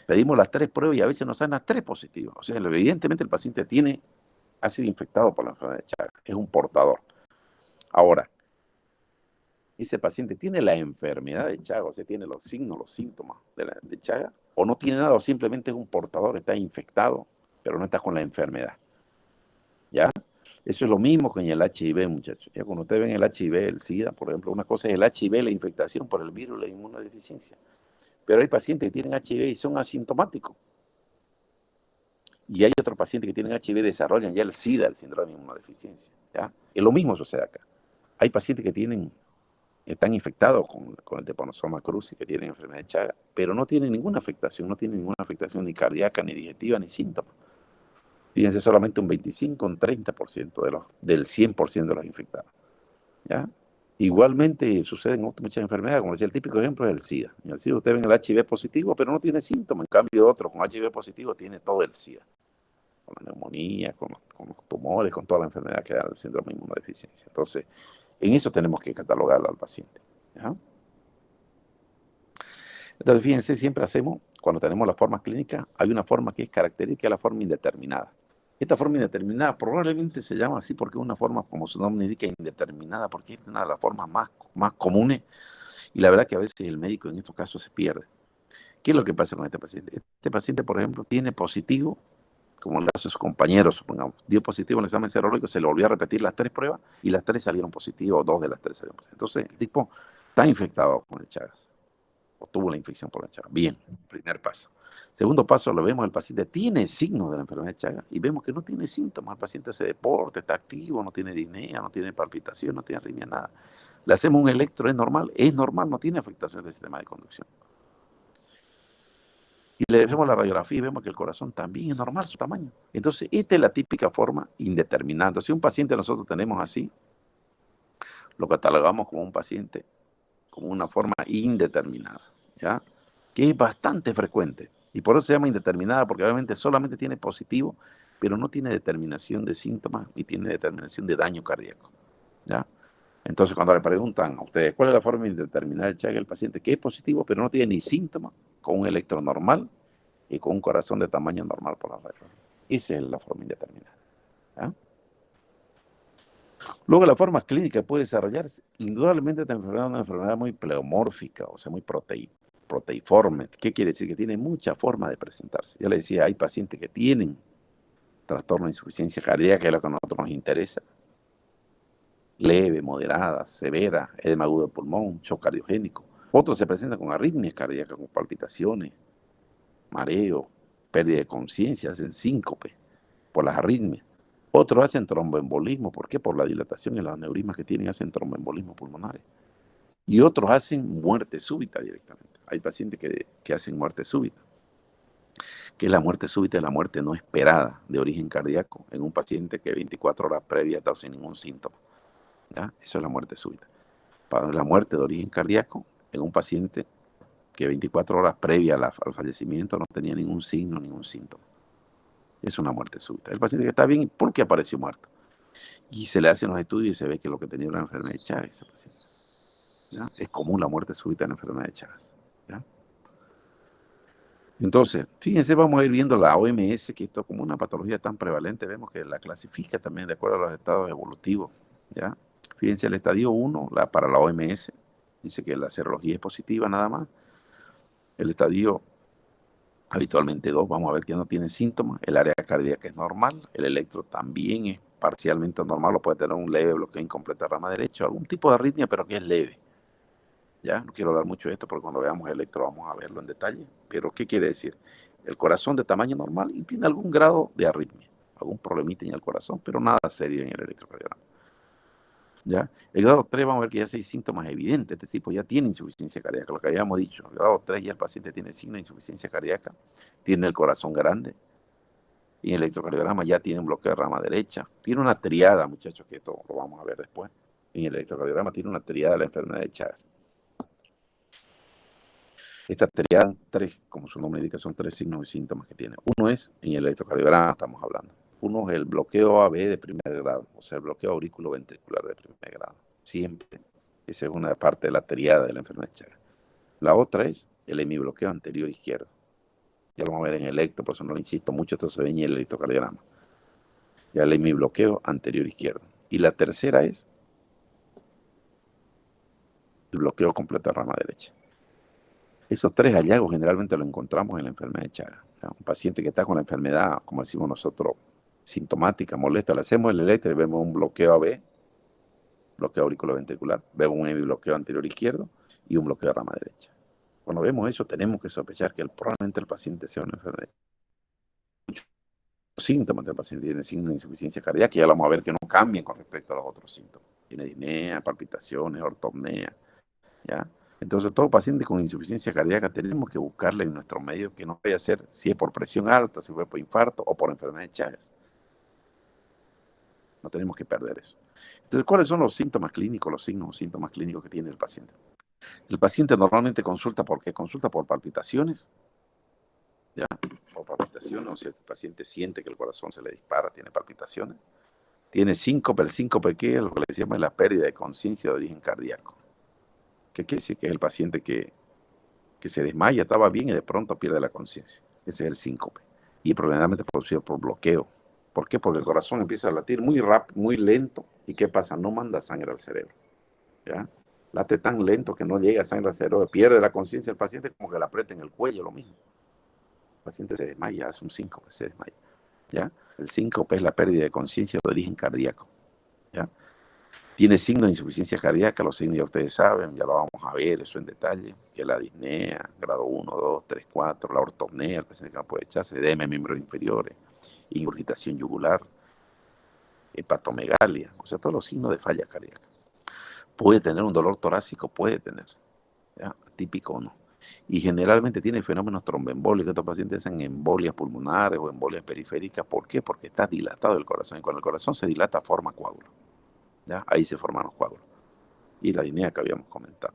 Pedimos las 3 pruebas y a veces nos salen las 3 positivas. O sea, evidentemente el paciente ha sido infectado por la enfermedad de Chagas, es un portador. Ahora, ese paciente tiene la enfermedad de Chagas, o sea, tiene los signos, los síntomas de Chagas, o no tiene nada, o simplemente es un portador, está infectado, pero no está con la enfermedad. ¿Ya? Eso es lo mismo que en el HIV, muchachos. Ya cuando ustedes ven el HIV, el SIDA, por ejemplo, una cosa es el HIV, la infectación por el virus, la inmunodeficiencia. Pero hay pacientes que tienen HIV y son asintomáticos. Y hay otros pacientes que tienen HIV y desarrollan ya el SIDA, el síndrome de inmunodeficiencia. ¿Ya? Es lo mismo sucede acá. Hay pacientes que están infectados con el Trypanosoma cruzi, que tienen enfermedad de Chagas, pero no tienen ninguna afectación, no tienen ninguna afectación ni cardíaca, ni digestiva, ni síntomas. Fíjense, solamente un 25, un 30% del 100% de los infectados. ¿Ya? Igualmente sucede en muchas enfermedades, como decía, el típico ejemplo es el SIDA. En el SIDA usted ve el HIV positivo, pero no tiene síntomas. En cambio, otro con HIV positivo tiene todo el SIDA, con la neumonía, con los tumores, con toda la enfermedad que da el síndrome de inmunodeficiencia. Entonces, en eso tenemos que catalogarlo al paciente. ¿Ya? Entonces, fíjense, siempre hacemos, cuando tenemos las formas clínicas, hay una forma que es característica, la forma indeterminada. Esta forma indeterminada probablemente se llama así porque es una forma, como su nombre indica, indeterminada, porque es una de las formas más comunes y la verdad que a veces el médico en estos casos se pierde. ¿Qué es lo que pasa con este paciente? Este paciente, por ejemplo, tiene positivo, como le hace su compañero, supongamos, dio positivo en el examen serológico, se le volvió a repetir las 3 pruebas y las 3 salieron positivas, o 2 de las 3 salieron positivas. Entonces, el tipo está infectado con el Chagas, o tuvo la infección por el Chagas. Bien, primer paso. Segundo paso, lo vemos, el paciente tiene signos de la enfermedad de Chagas y vemos que no tiene síntomas. El paciente hace deporte, está activo, no tiene disnea, no tiene palpitación, no tiene arritmia, nada. Le hacemos un electro, es normal, no tiene afectación del sistema de conducción. Y le hacemos la radiografía y vemos que el corazón también es normal, su tamaño. Entonces, esta es la típica forma indeterminada. Entonces, si un paciente nosotros tenemos así, lo catalogamos como un paciente, como una forma indeterminada, ¿ya? Que es bastante frecuente. Y por eso se llama indeterminada, porque obviamente solamente tiene positivo, pero no tiene determinación de síntomas ni tiene determinación de daño cardíaco, ¿ya? Entonces, cuando le preguntan a ustedes cuál es la forma indeterminada del Chagas, el paciente que es positivo, pero no tiene ni síntomas, con un electro normal y con un corazón de tamaño normal por la regla. Esa es la forma indeterminada, ¿ya? Luego, la forma clínica puede desarrollarse. Indudablemente, esta enfermedad es una enfermedad muy pleomórfica, o sea, muy proteica. proteiforme. ¿Qué quiere decir? Que tiene muchas formas de presentarse. Yo le decía, hay pacientes que tienen trastorno de insuficiencia cardíaca, que es lo que a nosotros nos interesa. Leve, moderada, severa, edema agudo del pulmón, shock cardiogénico. Otros se presentan con arritmias cardíacas, con palpitaciones, mareo, pérdida de conciencia, hacen síncope por las arritmias. Otros hacen tromboembolismo. ¿Por qué? Por la dilatación y los aneurismas que tienen, hacen tromboembolismo pulmonares. Y otros hacen muerte súbita directamente. Hay pacientes que hacen muerte súbita, que es la muerte súbita, la muerte no esperada de origen cardíaco en un paciente que 24 horas previa está sin ningún síntoma. ¿Ya? Eso es la muerte súbita. Para la muerte de origen cardíaco en un paciente que 24 horas previa al fallecimiento no tenía ningún signo, ningún síntoma. Es una muerte súbita. El paciente que está bien, ¿por qué apareció muerto? Y se le hacen los estudios y se ve que lo que tenía era una enfermedad de Chagas, ese paciente. ¿Ya? Es común la muerte súbita en la enfermedad de Chagas. ¿Ya? Entonces, fíjense, vamos a ir viendo la OMS, que esto como una patología tan prevalente, vemos que la clasifica también de acuerdo a los estados evolutivos. ¿Ya? Fíjense, el estadio 1 para la OMS dice que la serología es positiva nada más. El estadio habitualmente 2, vamos a ver que no tiene síntomas. El área cardíaca es normal. El electro también es parcialmente normal, o puede tener un leve bloqueo incompleta de rama derecha, algún tipo de arritmia, pero que es leve. Ya, no quiero hablar mucho de esto porque cuando veamos el electro vamos a verlo en detalle. Pero, ¿qué quiere decir? El corazón de tamaño normal y tiene algún grado de arritmia, algún problemita en el corazón, pero nada serio en el electrocardiograma. ¿Ya? El grado 3 vamos a ver que ya hay síntomas evidentes. Este tipo ya tiene insuficiencia cardíaca, lo que habíamos dicho. El grado 3 ya el paciente tiene signo de insuficiencia cardíaca, tiene el corazón grande, y en el electrocardiograma ya tiene un bloqueo de rama derecha. Tiene una triada, muchachos, que esto lo vamos a ver después. En el electrocardiograma tiene una triada de la enfermedad de Chagas. Esta triada, tres, como su nombre indica, son tres signos y síntomas que tiene. Uno es, en el electrocardiograma estamos hablando, uno es el bloqueo AB de primer grado, o sea, el bloqueo auriculoventricular de primer grado. Siempre. Esa es una parte de la triada de la enfermedad de Chagas. La otra es el hemibloqueo anterior izquierdo. Ya lo vamos a ver en electro, por eso no le insisto mucho, esto se ve en el electrocardiograma. Ya el hemibloqueo anterior izquierdo. Y la tercera es el bloqueo completo de rama derecha. Esos tres hallazgos generalmente los encontramos en la enfermedad de Chagas. Un paciente que está con la enfermedad, como decimos nosotros, sintomática, molesta, le hacemos el electro y vemos un bloqueo AB, bloqueo auriculoventricular, vemos un bloqueo anterior izquierdo y un bloqueo de rama derecha. Cuando vemos eso, tenemos que sospechar que probablemente el paciente sea una enfermedad. Muchos síntomas del paciente tiene signos de insuficiencia cardíaca, y ya vamos a ver que no cambian con respecto a los otros síntomas. Tiene disnea, palpitaciones, ortopnea, ¿ya? Entonces, todo paciente con insuficiencia cardíaca tenemos que buscarle en nuestro medio que no vaya a ser si es por presión alta, si fue por infarto o por enfermedad de Chagas. No tenemos que perder eso. Entonces, ¿cuáles son los síntomas clínicos, los signos o síntomas clínicos que tiene el paciente? El paciente normalmente consulta porque consulta por palpitaciones, ¿ya? Por palpitaciones, o sea, el paciente siente que el corazón se le dispara, tiene palpitaciones. Tiene síncope, el síncope que es lo que le decíamos la pérdida de conciencia de origen cardíaco. ¿Qué quiere decir? Que es el paciente que se desmaya, estaba bien y de pronto pierde la conciencia. Ese es el síncope. Y probablemente producido por bloqueo. ¿Por qué? Porque el corazón empieza a latir muy rápido, muy lento. ¿Y qué pasa? No manda sangre al cerebro. ¿Ya? Late tan lento que no llega sangre al cerebro. Pierde la conciencia el paciente, como que le aprieta en el cuello, lo mismo. El paciente se desmaya, hace un síncope, se desmaya. ¿Ya? El síncope es la pérdida de conciencia de origen cardíaco. ¿Ya? Tiene signos de insuficiencia cardíaca, los signos ya ustedes saben, ya lo vamos a ver, eso en detalle, que es la disnea, grado 1, 2, 3, 4, la ortopnea, el paciente que no puede echarse, edema de miembros inferiores, ingurgitación yugular, hepatomegalia, o sea, todos los signos de falla cardíaca. Puede tener un dolor torácico, puede tener, ¿ya? Típico o no. Y generalmente tiene fenómenos tromboembólicos. Estos pacientes hacen embolias pulmonares o embolias periféricas. ¿Por qué? Porque está dilatado el corazón, y cuando el corazón se dilata forma coágulos. ¿Ya? Ahí se forman los coágulos. Y la disnea que habíamos comentado.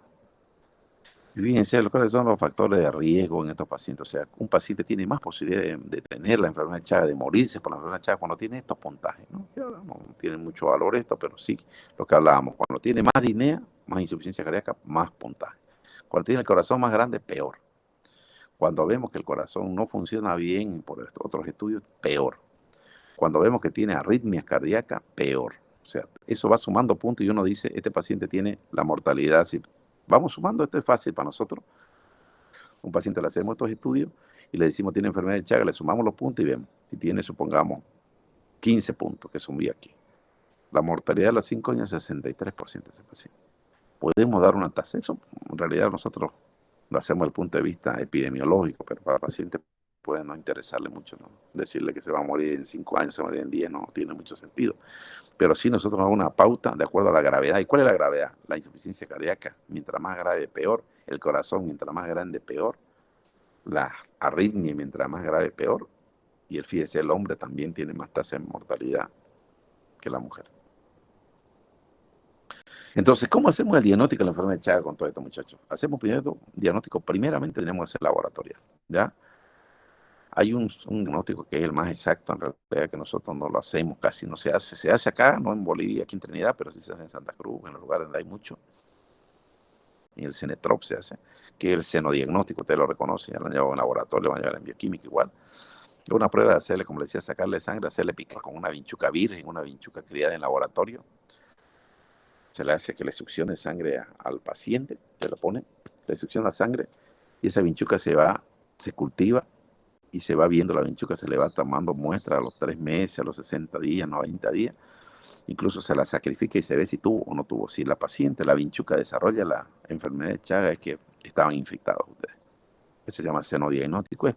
Y fíjense cuáles son los factores de riesgo en estos pacientes. O sea, un paciente tiene más posibilidad de tener la enfermedad de Chagas, de morirse por la enfermedad de Chagas cuando tiene estos puntajes, ¿no? No tiene mucho valor esto, pero sí, lo que hablábamos. Cuando tiene más disnea, más insuficiencia cardíaca, más puntaje. Cuando tiene el corazón más grande, peor. Cuando vemos que el corazón no funciona bien por otros estudios, peor. Cuando vemos que tiene arritmias cardíacas, peor. O sea, eso va sumando puntos y uno dice, este paciente tiene la mortalidad. Si vamos sumando, esto es fácil para nosotros. Un paciente le hacemos estos estudios y le decimos tiene enfermedad de Chagas, le sumamos los puntos y vemos. Si tiene, supongamos, 15 puntos, que son aquí. La mortalidad de los 5 años es 63% de ese paciente. Podemos dar una tasa. Eso, en realidad, nosotros lo hacemos desde el punto de vista epidemiológico, pero para el paciente puede no interesarle mucho, ¿no? Decirle que se va a morir en 5 años, se va a morir en 10, no tiene mucho sentido. Pero sí nosotros damos una pauta de acuerdo a la gravedad. ¿Y cuál es la gravedad? La insuficiencia cardíaca, mientras más grave, peor. El corazón, mientras más grande, peor. La arritmia, mientras más grave, peor. Y fíjese, el hombre también tiene más tasa de mortalidad que la mujer. Entonces, ¿cómo hacemos el diagnóstico de la enfermedad de Chagas con todos estos muchachos? Hacemos primero diagnóstico, primeramente tenemos que hacer laboratorial, ¿ya? Hay un diagnóstico que es el más exacto, en realidad, que nosotros no lo hacemos, casi no se hace. Se hace acá, no en Bolivia, aquí en Trinidad, pero sí se hace en Santa Cruz, en los lugares donde hay mucho. En el CENETROP se hace, que es el senodiagnóstico, usted lo reconoce, ya lo han llevado en laboratorio, lo van a llevar en bioquímica igual. Es una prueba de hacerle, como le decía, sacarle sangre, hacerle picar con una vinchuca virgen, una vinchuca criada en laboratorio. Se le hace que le succione sangre al paciente, se lo pone, le succiona sangre y esa vinchuca se cultiva y se va viendo la vinchuca, se le va tomando muestra a los 3 meses, a los 60 días, 90 días. Incluso se la sacrifica y se ve si tuvo o no tuvo. Si la paciente, la vinchuca, desarrolla la enfermedad de Chagas, es que estaban infectados ustedes. Ese se llama senodiagnóstico. La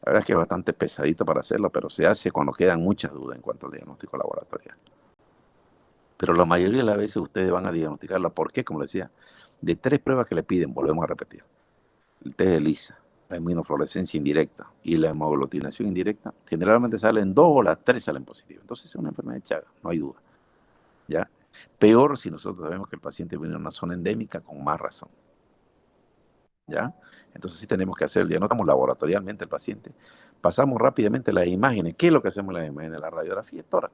verdad es que es bastante pesadito para hacerlo, pero se hace cuando quedan muchas dudas en cuanto al diagnóstico laboratorial. Pero la mayoría de las veces ustedes van a diagnosticarla. ¿Por qué? Como les decía, de 3 pruebas que le piden, volvemos a repetir. El test de ELISA, la inmunofluorescencia indirecta y la hemoglutinación indirecta, generalmente salen 2 o las 3 salen positivas. Entonces es una enfermedad de Chagas, no hay duda. ¿Ya? Peor si nosotros sabemos que el paciente viene de una zona endémica, con más razón. ¿Ya? Entonces sí tenemos que hacer el diagnóstico laboratorialmente al paciente. Pasamos rápidamente las imágenes. ¿Qué es lo que hacemos en las imágenes? La radiografía de tórax.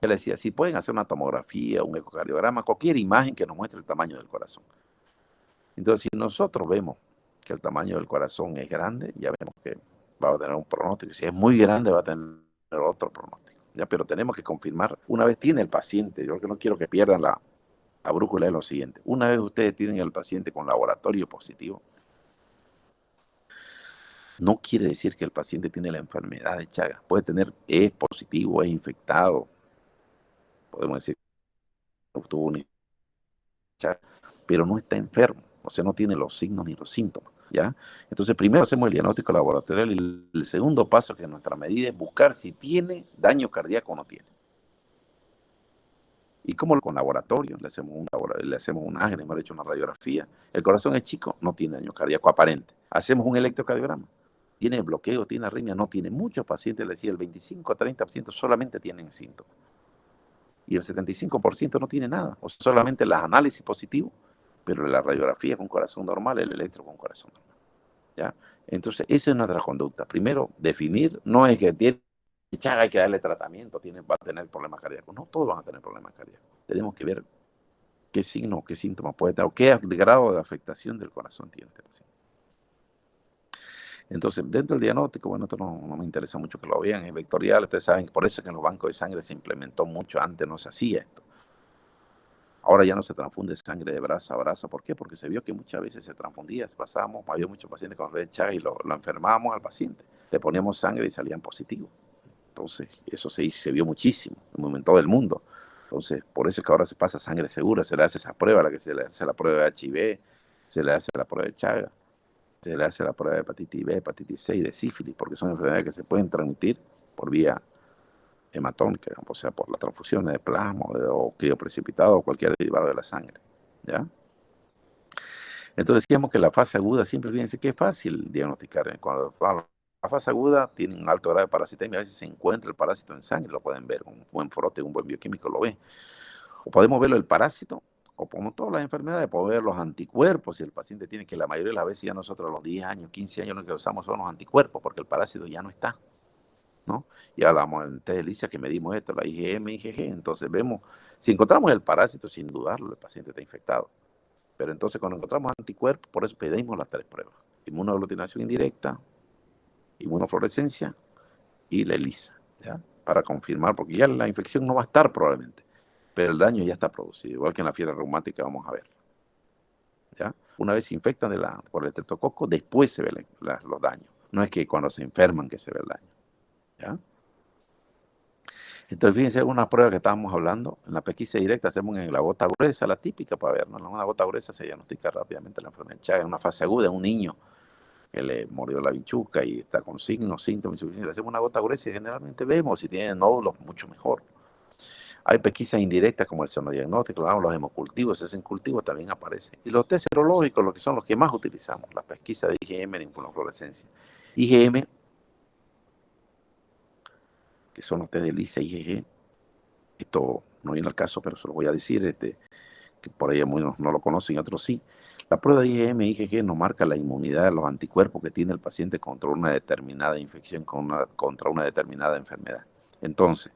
Él decía, si pueden hacer una tomografía, un ecocardiograma, cualquier imagen que nos muestre el tamaño del corazón. Entonces, si nosotros vemos que el tamaño del corazón es grande, ya vemos que va a tener un pronóstico. Si es muy grande, va a tener otro pronóstico. ¿Ya? Pero tenemos que confirmar, una vez tiene el paciente, yo no quiero que pierdan la brújula, es lo siguiente. Una vez ustedes tienen al paciente con laboratorio positivo, no quiere decir que el paciente tiene la enfermedad de Chagas. Puede tener, es positivo, es infectado, podemos decir que tuvo un Chagas, pero no está enfermo, o sea, no tiene los signos ni los síntomas, ¿ya? Entonces, primero hacemos el diagnóstico laboratorial y el segundo paso, que es nuestra medida, es buscar si tiene daño cardíaco o no tiene. Y como con laboratorio, le hacemos un ángel, hemos hecho una radiografía. El corazón es chico, no tiene daño cardíaco aparente. Hacemos un electrocardiograma. Tiene bloqueo, tiene arritmia, no tiene. Muchos pacientes, le decía, el 25-30% solamente tienen síntomas. Y el 75% no tiene nada. O sea, solamente las análisis positivos, pero la radiografía con corazón normal, el electro con corazón normal. ¿Ya? Entonces, esa es nuestra conducta. Primero, definir, no es que tiene Chagas, hay que darle tratamiento, va a tener problemas cardíacos. No todos van a tener problemas cardíacos. Tenemos que ver qué signo, qué síntomas puede tener, o qué grado de afectación del corazón tiene este paciente. Entonces, dentro del diagnóstico, bueno, esto no me interesa mucho que lo vean, es vectorial, ustedes saben, por eso es que en los bancos de sangre se implementó mucho, antes no se hacía esto. Ahora ya no se transfunde sangre de brazo a brazo. ¿Por qué? Porque se vio que muchas veces se transfundía, había muchos pacientes con red Chagas y lo enfermábamos al paciente. Le poníamos sangre y salían positivos. Entonces, eso se vio muchísimo en todo el mundo. Entonces, por eso es que ahora se pasa sangre segura, se le hace esa prueba, la que se le hace la prueba de HIV, se le hace la prueba de Chagas, se le hace la prueba de hepatitis B, hepatitis C y de sífilis, porque son enfermedades que se pueden transmitir por vía hematónica, o sea, por las transfusiones de plasma o crioprecipitado o cualquier derivado de la sangre, ¿ya? Entonces decíamos que la fase aguda, siempre fíjense que es fácil diagnosticar. Cuando la fase aguda tiene un alto grado de parasitemia, a veces se encuentra el parásito en sangre, lo pueden ver, un buen frote, un buen bioquímico lo ve. O podemos verlo el parásito, o como todas las enfermedades, podemos ver los anticuerpos, si el paciente tiene, que la mayoría de las veces ya nosotros a los 10 años, 15 años lo que usamos son los anticuerpos, porque el parásito ya no está, ¿no? Y hablamos en test de ELISA que medimos esto, la IgM, IgG, entonces vemos, si encontramos el parásito, sin dudarlo, el paciente está infectado. Pero entonces cuando encontramos anticuerpos, por eso pedimos las 3 pruebas: inmunoaglutinación indirecta, inmunofluorescencia y la ELISA, ¿ya? Para confirmar, porque ya la infección no va a estar probablemente, pero el daño ya está producido, igual que en la fiebre reumática vamos a ver, ¿ya? Una vez se infectan por el estreptococo, después se ven los daños. No es que cuando se enferman que se ve el daño, ¿ya? Entonces, fíjense, una prueba que estábamos hablando, en la pesquisa directa hacemos en la gota gruesa, la típica para ver, ¿no? En una gota gruesa se diagnostica rápidamente la enfermedad de Chagas, en una fase aguda, en un niño que le mordió la bichuca y está con signos, síntomas insuficientes. Le hacemos una gota gruesa y generalmente vemos si tiene nódulos, mucho mejor. Hay pesquisas indirectas como el sonodiagnóstico, los hemocultivos, se hacen cultivos, también aparecen. Y los test serológicos, los que son los que más utilizamos, la pesquisa de IgM en inmunofluorescencia. IgM, que son los test de ELISA, IgG, esto no viene al caso, pero se lo voy a decir, que por ahí muchos no lo conocen y otros sí. La prueba de IgM y IgG nos marca la inmunidad de los anticuerpos que tiene el paciente contra una determinada infección, contra una determinada enfermedad. Entonces,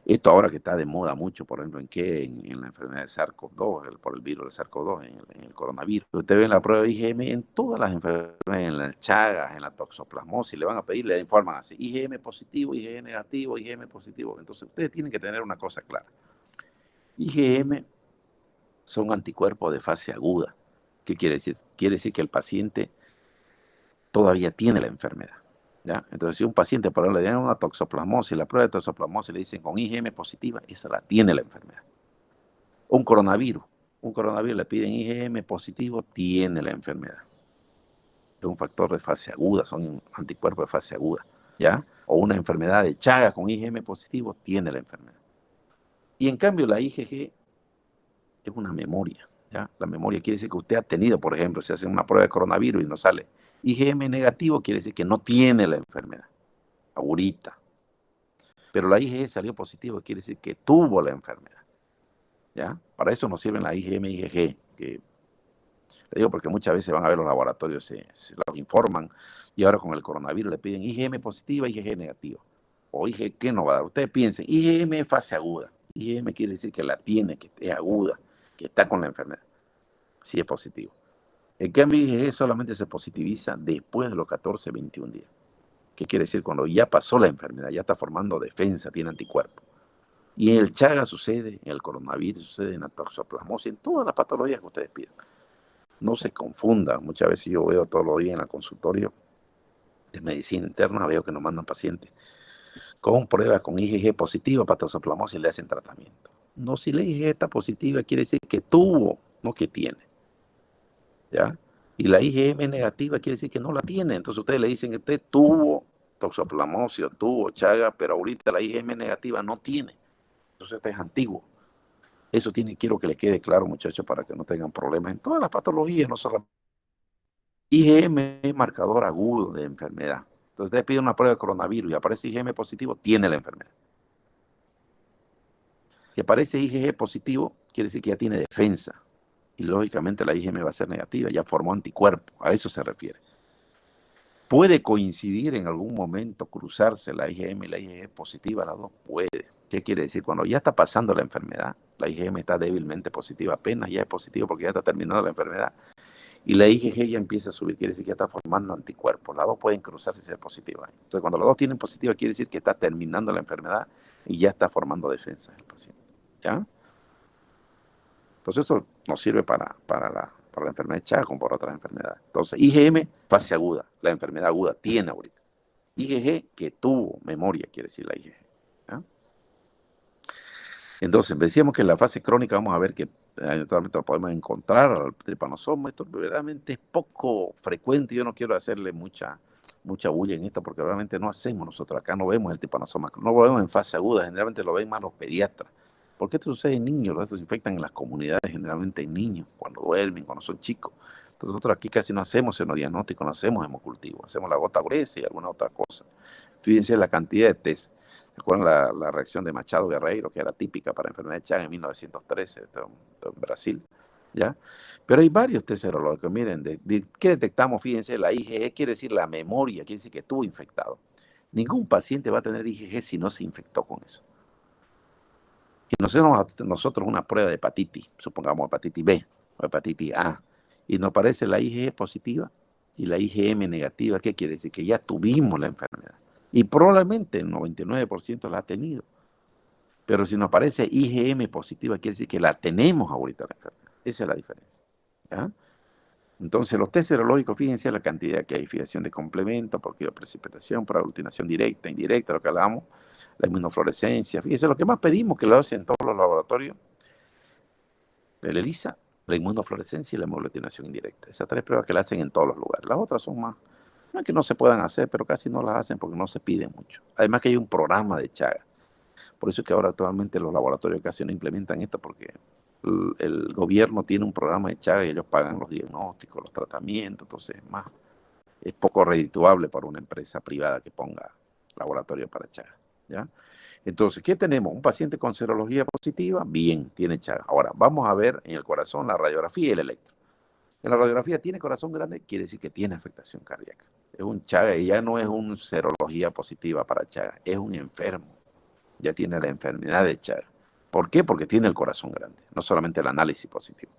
esto ahora que está de moda mucho, por ejemplo, en la enfermedad de SARS-CoV-2, por el virus del SARS-CoV-2, en el coronavirus. Usted ve la prueba de IgM en todas las enfermedades, en las Chagas, en la toxoplasmosis, le van a pedir, le informan así, IgM positivo, IgG negativo, IgM positivo. Entonces, ustedes tienen que tener una cosa clara. IgM son anticuerpos de fase aguda. ¿Qué quiere decir? Quiere decir que el paciente todavía tiene la enfermedad, ¿ya? Entonces, si un paciente, por ejemplo, le dan una toxoplasmosis, la prueba de toxoplasmosis le dicen con IgM positiva, esa la tiene la enfermedad. Un coronavirus le piden IgM positivo, tiene la enfermedad. Es un factor de fase aguda, son anticuerpos de fase aguda, ¿ya? O una enfermedad de Chagas con IgM positivo, tiene la enfermedad. Y en cambio, la IgG es una memoria, ¿ya? La memoria quiere decir que usted ha tenido, por ejemplo, si hace una prueba de coronavirus y no sale IgM negativo, quiere decir que no tiene la enfermedad, ahorita. Pero la IgG salió positivo, quiere decir que tuvo la enfermedad, ¿ya? Para eso nos sirven la IgM y IgG, que le digo porque muchas veces van a ver los laboratorios, se lo informan, y ahora con el coronavirus le piden IgM positiva, IgG negativa. O IgG, ¿qué no va a dar? Ustedes piensen, IgM es fase aguda. IgM quiere decir que la tiene, que es aguda, que está con la enfermedad, si es positivo. En cambio, IgG solamente se positiviza después de los 14, 21 días. ¿Qué quiere decir? Cuando ya pasó la enfermedad, ya está formando defensa, tiene anticuerpos. Y en el Chagas sucede, en el coronavirus sucede, en la toxoplasmosis, en todas las patologías que ustedes pidan. No se confunda. Muchas veces yo veo todos los días en el consultorio de medicina interna, veo que nos mandan pacientes con pruebas con IgG positiva para toxoplasmosis y le hacen tratamiento. No, si la IgG está positiva, quiere decir que tuvo, no que tiene, ¿ya? Y la IgM negativa quiere decir que no la tiene. Entonces ustedes le dicen que usted tuvo toxoplasmosis o tuvo Chagas, pero ahorita la IgM negativa no tiene. Entonces este es antiguo. Eso quiero que les quede claro, muchachos, para que no tengan problemas en todas las patologías, no solo IgM es marcador agudo de enfermedad. Entonces usted pide una prueba de coronavirus y aparece IgM positivo, tiene la enfermedad. Si aparece IgG positivo, quiere decir que ya tiene defensa. Y lógicamente la IgM va a ser negativa, ya formó anticuerpo, a eso se refiere. Puede coincidir en algún momento, cruzarse la IgM y la IgG positiva, las dos puede. ¿Qué quiere decir? Cuando ya está pasando la enfermedad, la IgM está débilmente positiva, apenas ya es positivo porque ya está terminando la enfermedad. Y la IgG ya empieza a subir, quiere decir que ya está formando anticuerpos. Las dos pueden cruzarse y ser positivas. Entonces, cuando las dos tienen positiva, quiere decir que está terminando la enfermedad y ya está formando defensas el paciente, ¿ya? Entonces, esto nos sirve para la enfermedad de Chagas como para otras enfermedades. Entonces, IgM, fase aguda. La enfermedad aguda tiene ahorita. IgG, que tuvo memoria, quiere decir la IgG, ¿ya? Entonces, decíamos que en la fase crónica vamos a ver que eventualmente lo podemos encontrar al tripanosoma. Esto verdaderamente es poco frecuente. Yo no quiero hacerle mucha bulla en esto porque realmente no hacemos nosotros. Acá no vemos el tripanosoma, no lo vemos en fase aguda. Generalmente lo ven más los pediatras. Porque esto sucede en niños, estos se infectan en las comunidades, generalmente en niños, cuando duermen, cuando son chicos. Entonces nosotros aquí casi no hacemos senodiagnóstico, no hacemos hemocultivo, hacemos la gota gruesa y alguna otra cosa. Fíjense la cantidad de test. ¿Recuerdan la reacción de Machado Guerreiro, que era típica para enfermedad de Chagas en 1913, esto en Brasil? ¿Ya? Pero hay varios test serológicos. Miren, ¿qué detectamos? Fíjense, la IgG quiere decir la memoria, quiere decir que estuvo infectado. Ningún paciente va a tener IgG si no se infectó con eso. Si nosotros una prueba de hepatitis, supongamos hepatitis B o hepatitis A, y nos aparece la IgG positiva y la IgM negativa, ¿qué quiere decir? Que ya tuvimos la enfermedad. Y probablemente el 99% la ha tenido. Pero si nos aparece IgM positiva, quiere decir que la tenemos ahorita la enfermedad. Esa es la diferencia, ¿ya? Entonces, los test serológicos, fíjense la cantidad que hay: fijación de complemento, por precipitación, por aglutinación directa, indirecta, lo que hablamos, la inmunofluorescencia. Fíjense, lo que más pedimos que lo hacen en todos los laboratorios, el ELISA, la inmunofluorescencia y la aglutinación indirecta. Esas tres pruebas que la hacen en todos los lugares. Las otras son más, no es que no se puedan hacer, pero casi no las hacen porque no se pide mucho. Además que hay un programa de Chagas. Por eso es que ahora actualmente los laboratorios casi no implementan esto, porque el gobierno tiene un programa de Chagas y ellos pagan los diagnósticos, los tratamientos. Entonces es poco redituable para una empresa privada que ponga laboratorio para Chagas, ¿ya? Entonces, ¿qué tenemos? Un paciente con serología positiva, bien, tiene Chagas. Ahora, vamos a ver en el corazón la radiografía y el electro. En la radiografía tiene corazón grande, quiere decir que tiene afectación cardíaca. Es un Chagas y ya no es una serología positiva para Chagas, es un enfermo. Ya tiene la enfermedad de Chagas. ¿Por qué? Porque tiene el corazón grande, no solamente el análisis positivo.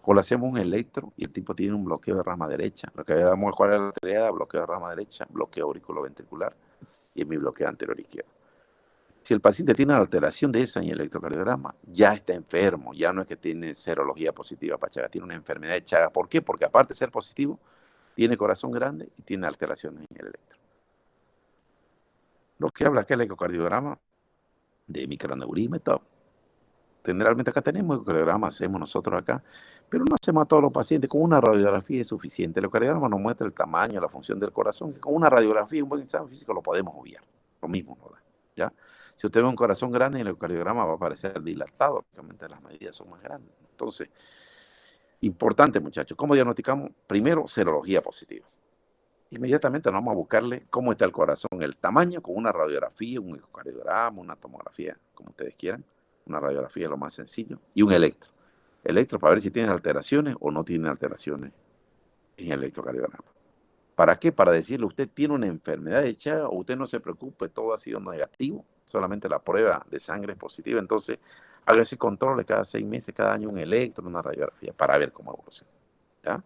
O le hacemos un electro y el tipo tiene un bloqueo de rama derecha. Lo que vamos a jugar es la triada: bloqueo de rama derecha, bloqueo auriculoventricular y mi bloqueo anterior izquierdo. Si el paciente tiene una alteración de esa en el electrocardiograma, ya está enfermo, ya no es que tiene serología positiva para Chagas, tiene una enfermedad de Chagas. ¿Por qué? Porque aparte de ser positivo, tiene corazón grande y tiene alteraciones en el electro. Lo que habla acá el ecocardiograma de microaneurisma y todo. Generalmente acá tenemos ecocardiograma, hacemos nosotros acá, pero no hacemos a todos los pacientes. Con una radiografía es suficiente. El ecocardiograma nos muestra el tamaño, la función del corazón, que con una radiografía y un buen examen físico lo podemos obviar. Lo mismo nos da, ¿ya? Si usted ve un corazón grande en el ecocardiograma va a parecer dilatado, obviamente las medidas son más grandes. Entonces, importante, muchachos, ¿cómo diagnosticamos? Primero, serología positiva. Inmediatamente nos vamos a buscarle cómo está el corazón, el tamaño, con una radiografía, un ecocardiograma, una tomografía, como ustedes quieran. Una radiografía es lo más sencillo. Y un electro. Electro para ver si tiene alteraciones o no tiene alteraciones en el electrocardiograma. ¿Para qué? Para decirle: usted tiene una enfermedad de Chagas, o usted no se preocupe, todo ha sido negativo, solamente la prueba de sangre es positiva. Entonces, haga ese control cada 6 meses, cada año, un electro, una radiografía, para ver cómo evoluciona, ¿ya?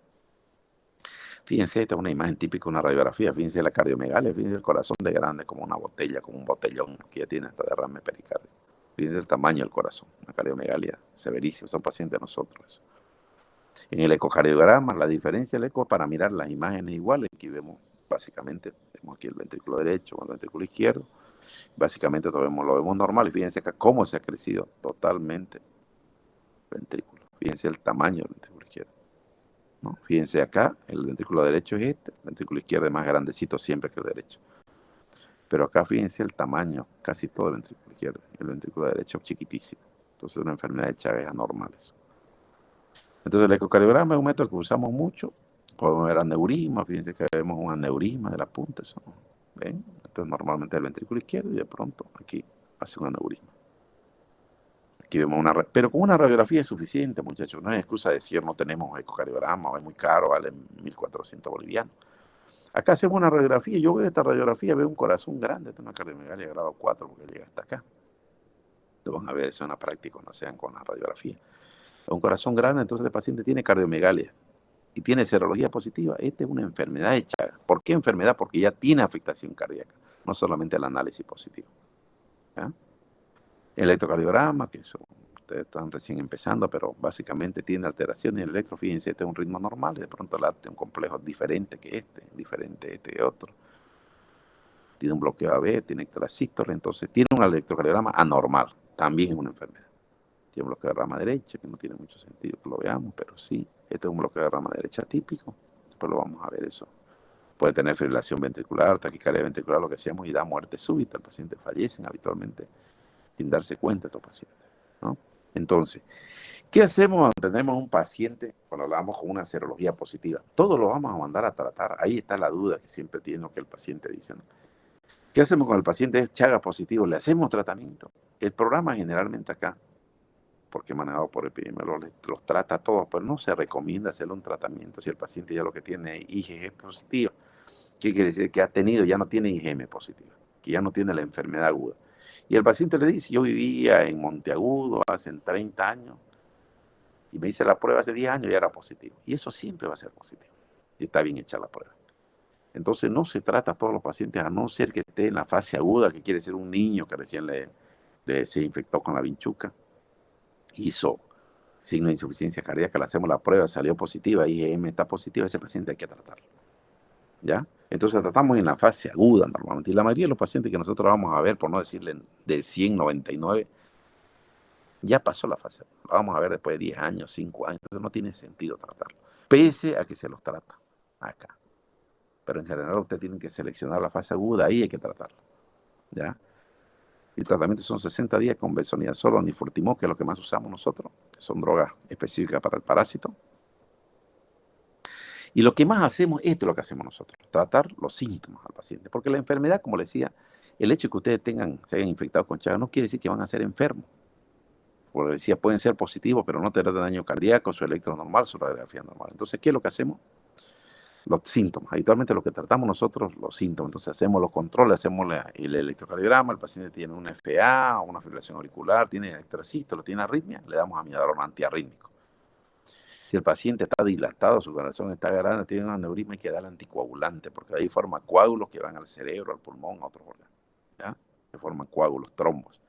Fíjense, esta es una imagen típica de una radiografía. Fíjense la cardiomegalia, fíjense el corazón de grande, como una botella, como un botellón, que ya tiene hasta derrame pericárdico. Fíjense el tamaño del corazón, una cardiomegalia severísima, son pacientes de nosotros. En el ecocardiograma, la diferencia del eco es para mirar las imágenes iguales. Aquí vemos, básicamente, vemos aquí el ventrículo derecho con el ventrículo izquierdo. Básicamente lo vemos normal, y fíjense acá cómo se ha crecido totalmente el ventrículo. Fíjense el tamaño del ventrículo izquierdo, ¿no? Fíjense acá, el ventrículo derecho es este, el ventrículo izquierdo es más grandecito siempre que el derecho. Pero acá fíjense el tamaño, casi todo el ventrículo izquierdo, el ventrículo derecho es chiquitísimo. Entonces una enfermedad de Chagas anormal eso. Entonces el ecocardiograma es un método que usamos mucho. Podemos ver aneurisma, fíjense que vemos un aneurisma de la punta, eso, ¿ven? Entonces normalmente el ventrículo izquierdo y de pronto aquí hace un aneurisma. Aquí vemos pero con una radiografía es suficiente, muchachos. No hay excusa de decir no tenemos ecocardiograma o es muy caro, vale 1.400 bolivianos. Acá hacemos una radiografía. Yo veo esta radiografía, veo un corazón grande, una cardiomegalia de grado 4 porque llega hasta acá. Entonces van a ver eso en la práctica cuando sean con la radiografía. Un corazón grande, entonces el paciente tiene cardiomegalia y tiene serología positiva. Esta es una enfermedad de Chagas. ¿Por qué enfermedad? Porque ya tiene afectación cardíaca, no solamente el análisis positivo, ¿ya? El electrocardiograma, que eso, ustedes están recién empezando, pero básicamente tiene alteraciones en el electro. Fíjense, este es un ritmo normal y de pronto late un complejo diferente que diferente este y otro. Tiene un bloqueo AB, tiene extrasístole, entonces tiene un electrocardiograma anormal, también es una enfermedad. Tiene un bloqueo de rama derecha, que no tiene mucho sentido que lo veamos, pero sí, este es un bloqueo de rama derecha típico. Después lo vamos a ver eso. Puede tener fibrilación ventricular, taquicardia ventricular, lo que seamos, y da muerte súbita. El paciente fallecen habitualmente sin darse cuenta estos pacientes, ¿no? Entonces, ¿qué hacemos cuando tenemos un paciente, cuando hablamos con una serología positiva? Todos lo vamos a mandar a tratar. Ahí está la duda que siempre tiene lo que el paciente dice, ¿no? ¿Qué hacemos con el paciente es Chagas positivo? ¿Le hacemos tratamiento? El programa generalmente acá, porque manejado por epidemiólogos, los trata a todos, pero no se recomienda hacerle un tratamiento si el paciente ya lo que tiene es IgG positiva. ¿Qué quiere decir? Que ha tenido, ya no tiene IgM positiva, que ya no tiene la enfermedad aguda. Y el paciente le dice: yo vivía en Monteagudo hace 30 años y me hice la prueba hace 10 años y era positivo. Y eso siempre va a ser positivo, y está bien hecha la prueba. Entonces no se trata a todos los pacientes, a no ser que esté en la fase aguda, que quiere decir un niño que recién se infectó con la vinchuca, hizo signo de insuficiencia cardíaca, le hacemos la prueba, salió positiva, IgM está positiva, ese paciente hay que tratarlo, ¿ya? Entonces tratamos en la fase aguda normalmente, y la mayoría de los pacientes que nosotros vamos a ver, por no decirle de 100, 99, ya pasó la fase. Lo vamos a ver después de 10 años, 5 años, entonces no tiene sentido tratarlo, pese a que se los trata acá. Pero en general usted tiene que seleccionar la fase aguda, ahí hay que tratarlo, ¿ya? El tratamiento son 60 días con benzoyazol o nifurtimox, que es lo que más usamos nosotros. Son drogas específicas para el parásito. Y lo que más hacemos, esto es lo que hacemos nosotros, tratar los síntomas al paciente. Porque la enfermedad, como le decía, el hecho de que ustedes se hayan infectado con Chagas no quiere decir que van a ser enfermos. Como le decía, pueden ser positivos, pero no tener daño cardíaco, su electro normal, su radiografía normal. Entonces, ¿qué es lo que hacemos? Los síntomas. Habitualmente lo que tratamos nosotros, los síntomas. Entonces hacemos los controles, hacemos el electrocardiograma, el paciente tiene una FA, una fibrilación auricular, tiene electrocístolo, tiene arritmia, le damos amiodarona antiarrítmico. Si el paciente está dilatado, su corazón está grande, tiene un aneurisma, hay que darle anticoagulante, porque ahí forma coágulos que van al cerebro, al pulmón, a otros órganos, ¿ya? Se forman coágulos, trombos.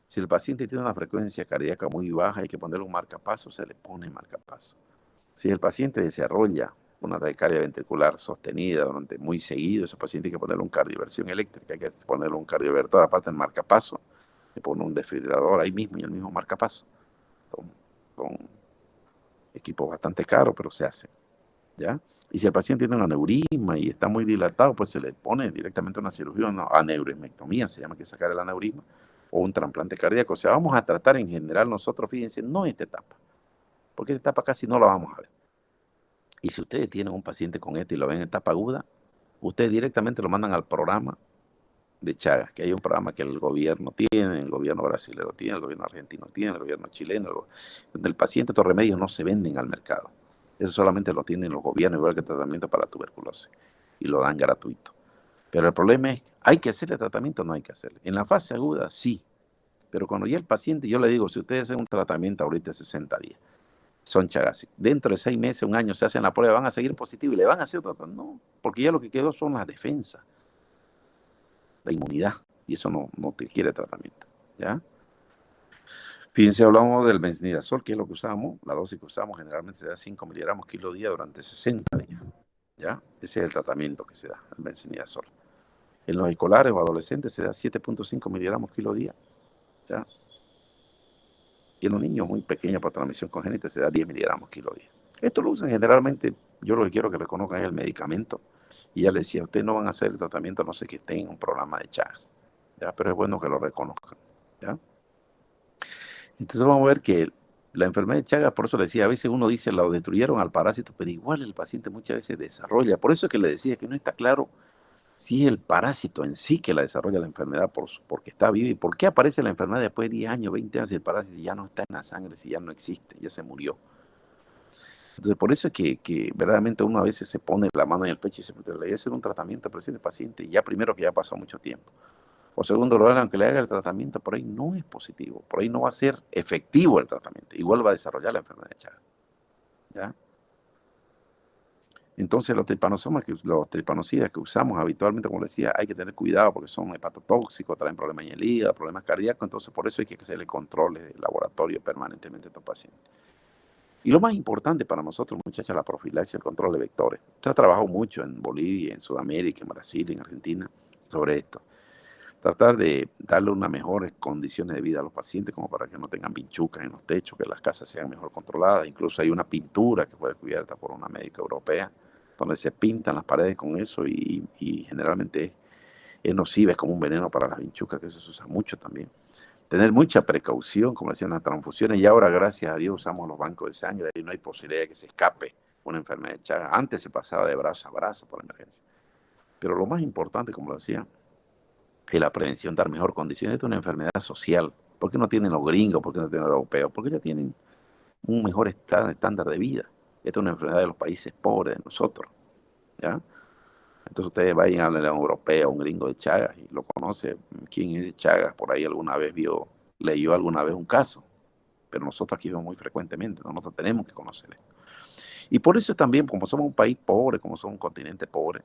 Si el paciente tiene una frecuencia cardíaca muy baja, hay que ponerle un marcapaso, se le pone marcapaso. Si el paciente desarrolla una taquicardia ventricular sostenida durante muy seguido, ese paciente hay que ponerle un cardioversión eléctrica, hay que ponerle un cardiovertor, aparte del marcapaso, le pone un desfibrilador ahí mismo y el mismo marcapaso. Son equipos bastante caros, pero se hace, ¿ya? Y si el paciente tiene un aneurisma y está muy dilatado, pues se le pone directamente una cirugía, una aneurismectomía, se llama, que sacar el aneurisma, o un trasplante cardíaco. O sea, vamos a tratar en general nosotros, fíjense, no esta etapa, porque esta etapa casi no la vamos a ver. Y si ustedes tienen un paciente con este y lo ven en etapa aguda, ustedes directamente lo mandan al programa de Chagas, que hay un programa que el gobierno tiene, el gobierno brasileño tiene, el gobierno argentino tiene, el gobierno chileno, donde el paciente, estos remedios no se venden al mercado. Eso solamente lo tienen los gobiernos, igual que el tratamiento para la tuberculosis, y lo dan gratuito. Pero el problema es, ¿hay que hacerle tratamiento o no hay que hacerle? En la fase aguda, sí. Pero cuando ya el paciente, yo le digo, si ustedes hacen un tratamiento ahorita de 60 días, son Chagas, dentro de 6 meses, un año, se hacen la prueba, van a seguir positivos y le van a hacer tratamiento. No, porque ya lo que quedó son las defensas, la inmunidad, y eso no te quiere tratamiento, ¿ya? Fíjense, hablamos del benznidazol, que es lo que usamos, la dosis que usamos generalmente se da 5 miligramos kilo día durante 60 días, ¿ya? Ese es el tratamiento que se da, el benznidazol. En los escolares o adolescentes se da 7.5 miligramos kilo día, ¿ya? Y en los niños muy pequeños por transmisión congénita se da 10 miligramos kilo día. Esto lo usan generalmente, yo lo que quiero que reconozcan es el medicamento. Y ya les decía, ustedes no van a hacer el tratamiento, no sé, que estén en un programa de Chagas, ¿ya? Pero es bueno que lo reconozcan, ¿ya? Entonces vamos a ver que la enfermedad de Chagas, por eso le decía, a veces uno dice, lo destruyeron al parásito, pero igual el paciente muchas veces desarrolla. Por eso es que le decía que no está claro si es el parásito en sí que la desarrolla la enfermedad porque está vivo. ¿Y por qué aparece la enfermedad después de 10 años, 20 años, si el parásito ya no está en la sangre, si ya no existe, ya se murió? Entonces, por eso es que verdaderamente uno a veces se pone la mano en el pecho y dice, le voy a hacer un tratamiento para ese paciente, ya primero que ya pasó mucho tiempo. O segundo lugar, aunque le haga el tratamiento, por ahí no es positivo, por ahí no va a ser efectivo el tratamiento, igual va a desarrollar la enfermedad de Chagas, ¿ya? Entonces los tripanocidas que usamos habitualmente, como decía, hay que tener cuidado porque son hepatotóxicos, traen problemas en el hígado, problemas cardíacos, entonces por eso hay que hacerle controles de laboratorio permanentemente a estos pacientes. Y lo más importante para nosotros, muchachos, la profilaxis, el control de vectores. Se ha trabajado mucho en Bolivia, en Sudamérica, en Brasil, en Argentina, sobre esto. Tratar de darle unas mejores condiciones de vida a los pacientes, como para que no tengan pinchucas en los techos, que las casas sean mejor controladas. Incluso hay una pintura que fue cubierta por una médica europea, donde se pintan las paredes con eso y generalmente es nociva, es como un veneno para las pinchucas, que eso se usa mucho también. Tener mucha precaución, como decían las transfusiones, y ahora, gracias a Dios, usamos los bancos de sangre y no hay posibilidad de que se escape una enfermedad de Chagas. Antes se pasaba de brazo a brazo por emergencia. Pero lo más importante, como lo decía, es la prevención, dar mejor condiciones. Esta es una enfermedad social. ¿Por qué no tienen los gringos? ¿Por qué no tienen los europeos? Porque ya tienen un mejor estándar de vida. Esta es una enfermedad de los países pobres, de nosotros, ¿ya? Entonces ustedes vayan a hablar a un europeo, a un gringo de Chagas, y lo conoce. ¿Quién es de Chagas? Por ahí alguna vez leyó alguna vez un caso. Pero nosotros aquí vemos muy frecuentemente, ¿no? Nosotros tenemos que conocer esto. Y por eso también, como somos un país pobre, como somos un continente pobre,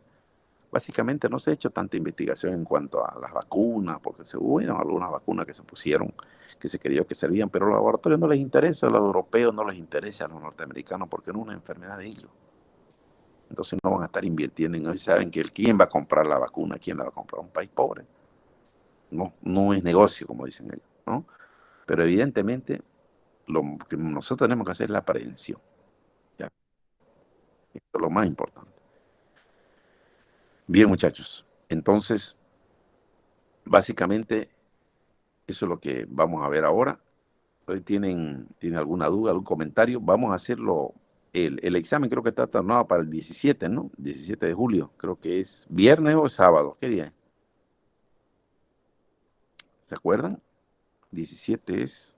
básicamente no se ha hecho tanta investigación en cuanto a las vacunas, porque se hubo algunas vacunas que se pusieron que se creyó que servían, pero a los laboratorios no les interesa, a los europeos no les interesa, a los norteamericanos, porque no es una enfermedad de ellos. Entonces no van a estar invirtiendo en eso. Saben que quién va a comprar la vacuna, quién la va a comprar, un país pobre. No, no es negocio, como dicen ellos, ¿no? Pero evidentemente lo que nosotros tenemos que hacer es la prevención. ¿Ya? Esto es lo más importante. Bien, muchachos. Entonces, básicamente, eso es lo que vamos a ver ahora. Hoy ¿tienen alguna duda, algún comentario? Vamos a hacerlo. El examen creo que está tardado para el 17, ¿no? 17 de julio. Creo que es viernes o sábado. ¿Qué día es? ¿Se acuerdan? 17 es...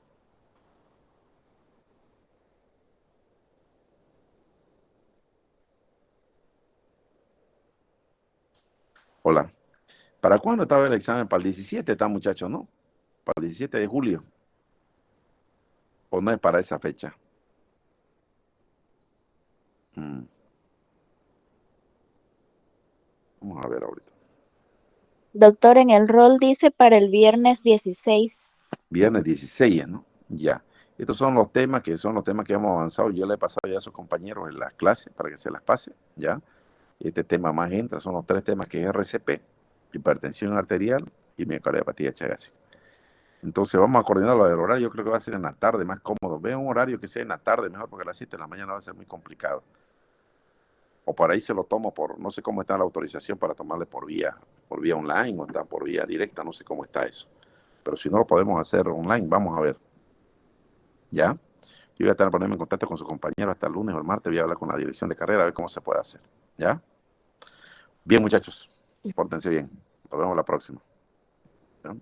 Hola. ¿Para cuándo estaba el examen? Para el 17 está, muchachos, ¿no? Para el 17 de julio. ¿O no es para esa fecha? Mm, Vamos a ver ahorita. Doctor, en el rol dice para el viernes 16. Viernes 16, ¿no? Ya. Estos son los temas que hemos avanzado. Yo le he pasado ya a sus compañeros en las clases para que se las pase, ¿ya? Este tema más entra, son los 3 temas que es RCP, hipertensión arterial y miocardiopatía chagásica. Entonces vamos a coordinar lo del horario, yo creo que va a ser en la tarde, más cómodo. Vean un horario que sea en la tarde mejor, porque a las 7 de la mañana va a ser muy complicado. O por ahí se lo tomo no sé cómo está la autorización para tomarle por vía online o está por vía directa, no sé cómo está eso. Pero si no lo podemos hacer online, vamos a ver. ¿Ya? Yo voy a estar a ponerme en contacto con su compañero hasta el lunes o el martes, voy a hablar con la dirección de carrera a ver cómo se puede hacer. ¿Ya? Bien, muchachos, pórtense bien. Nos vemos la próxima. ¿Ya?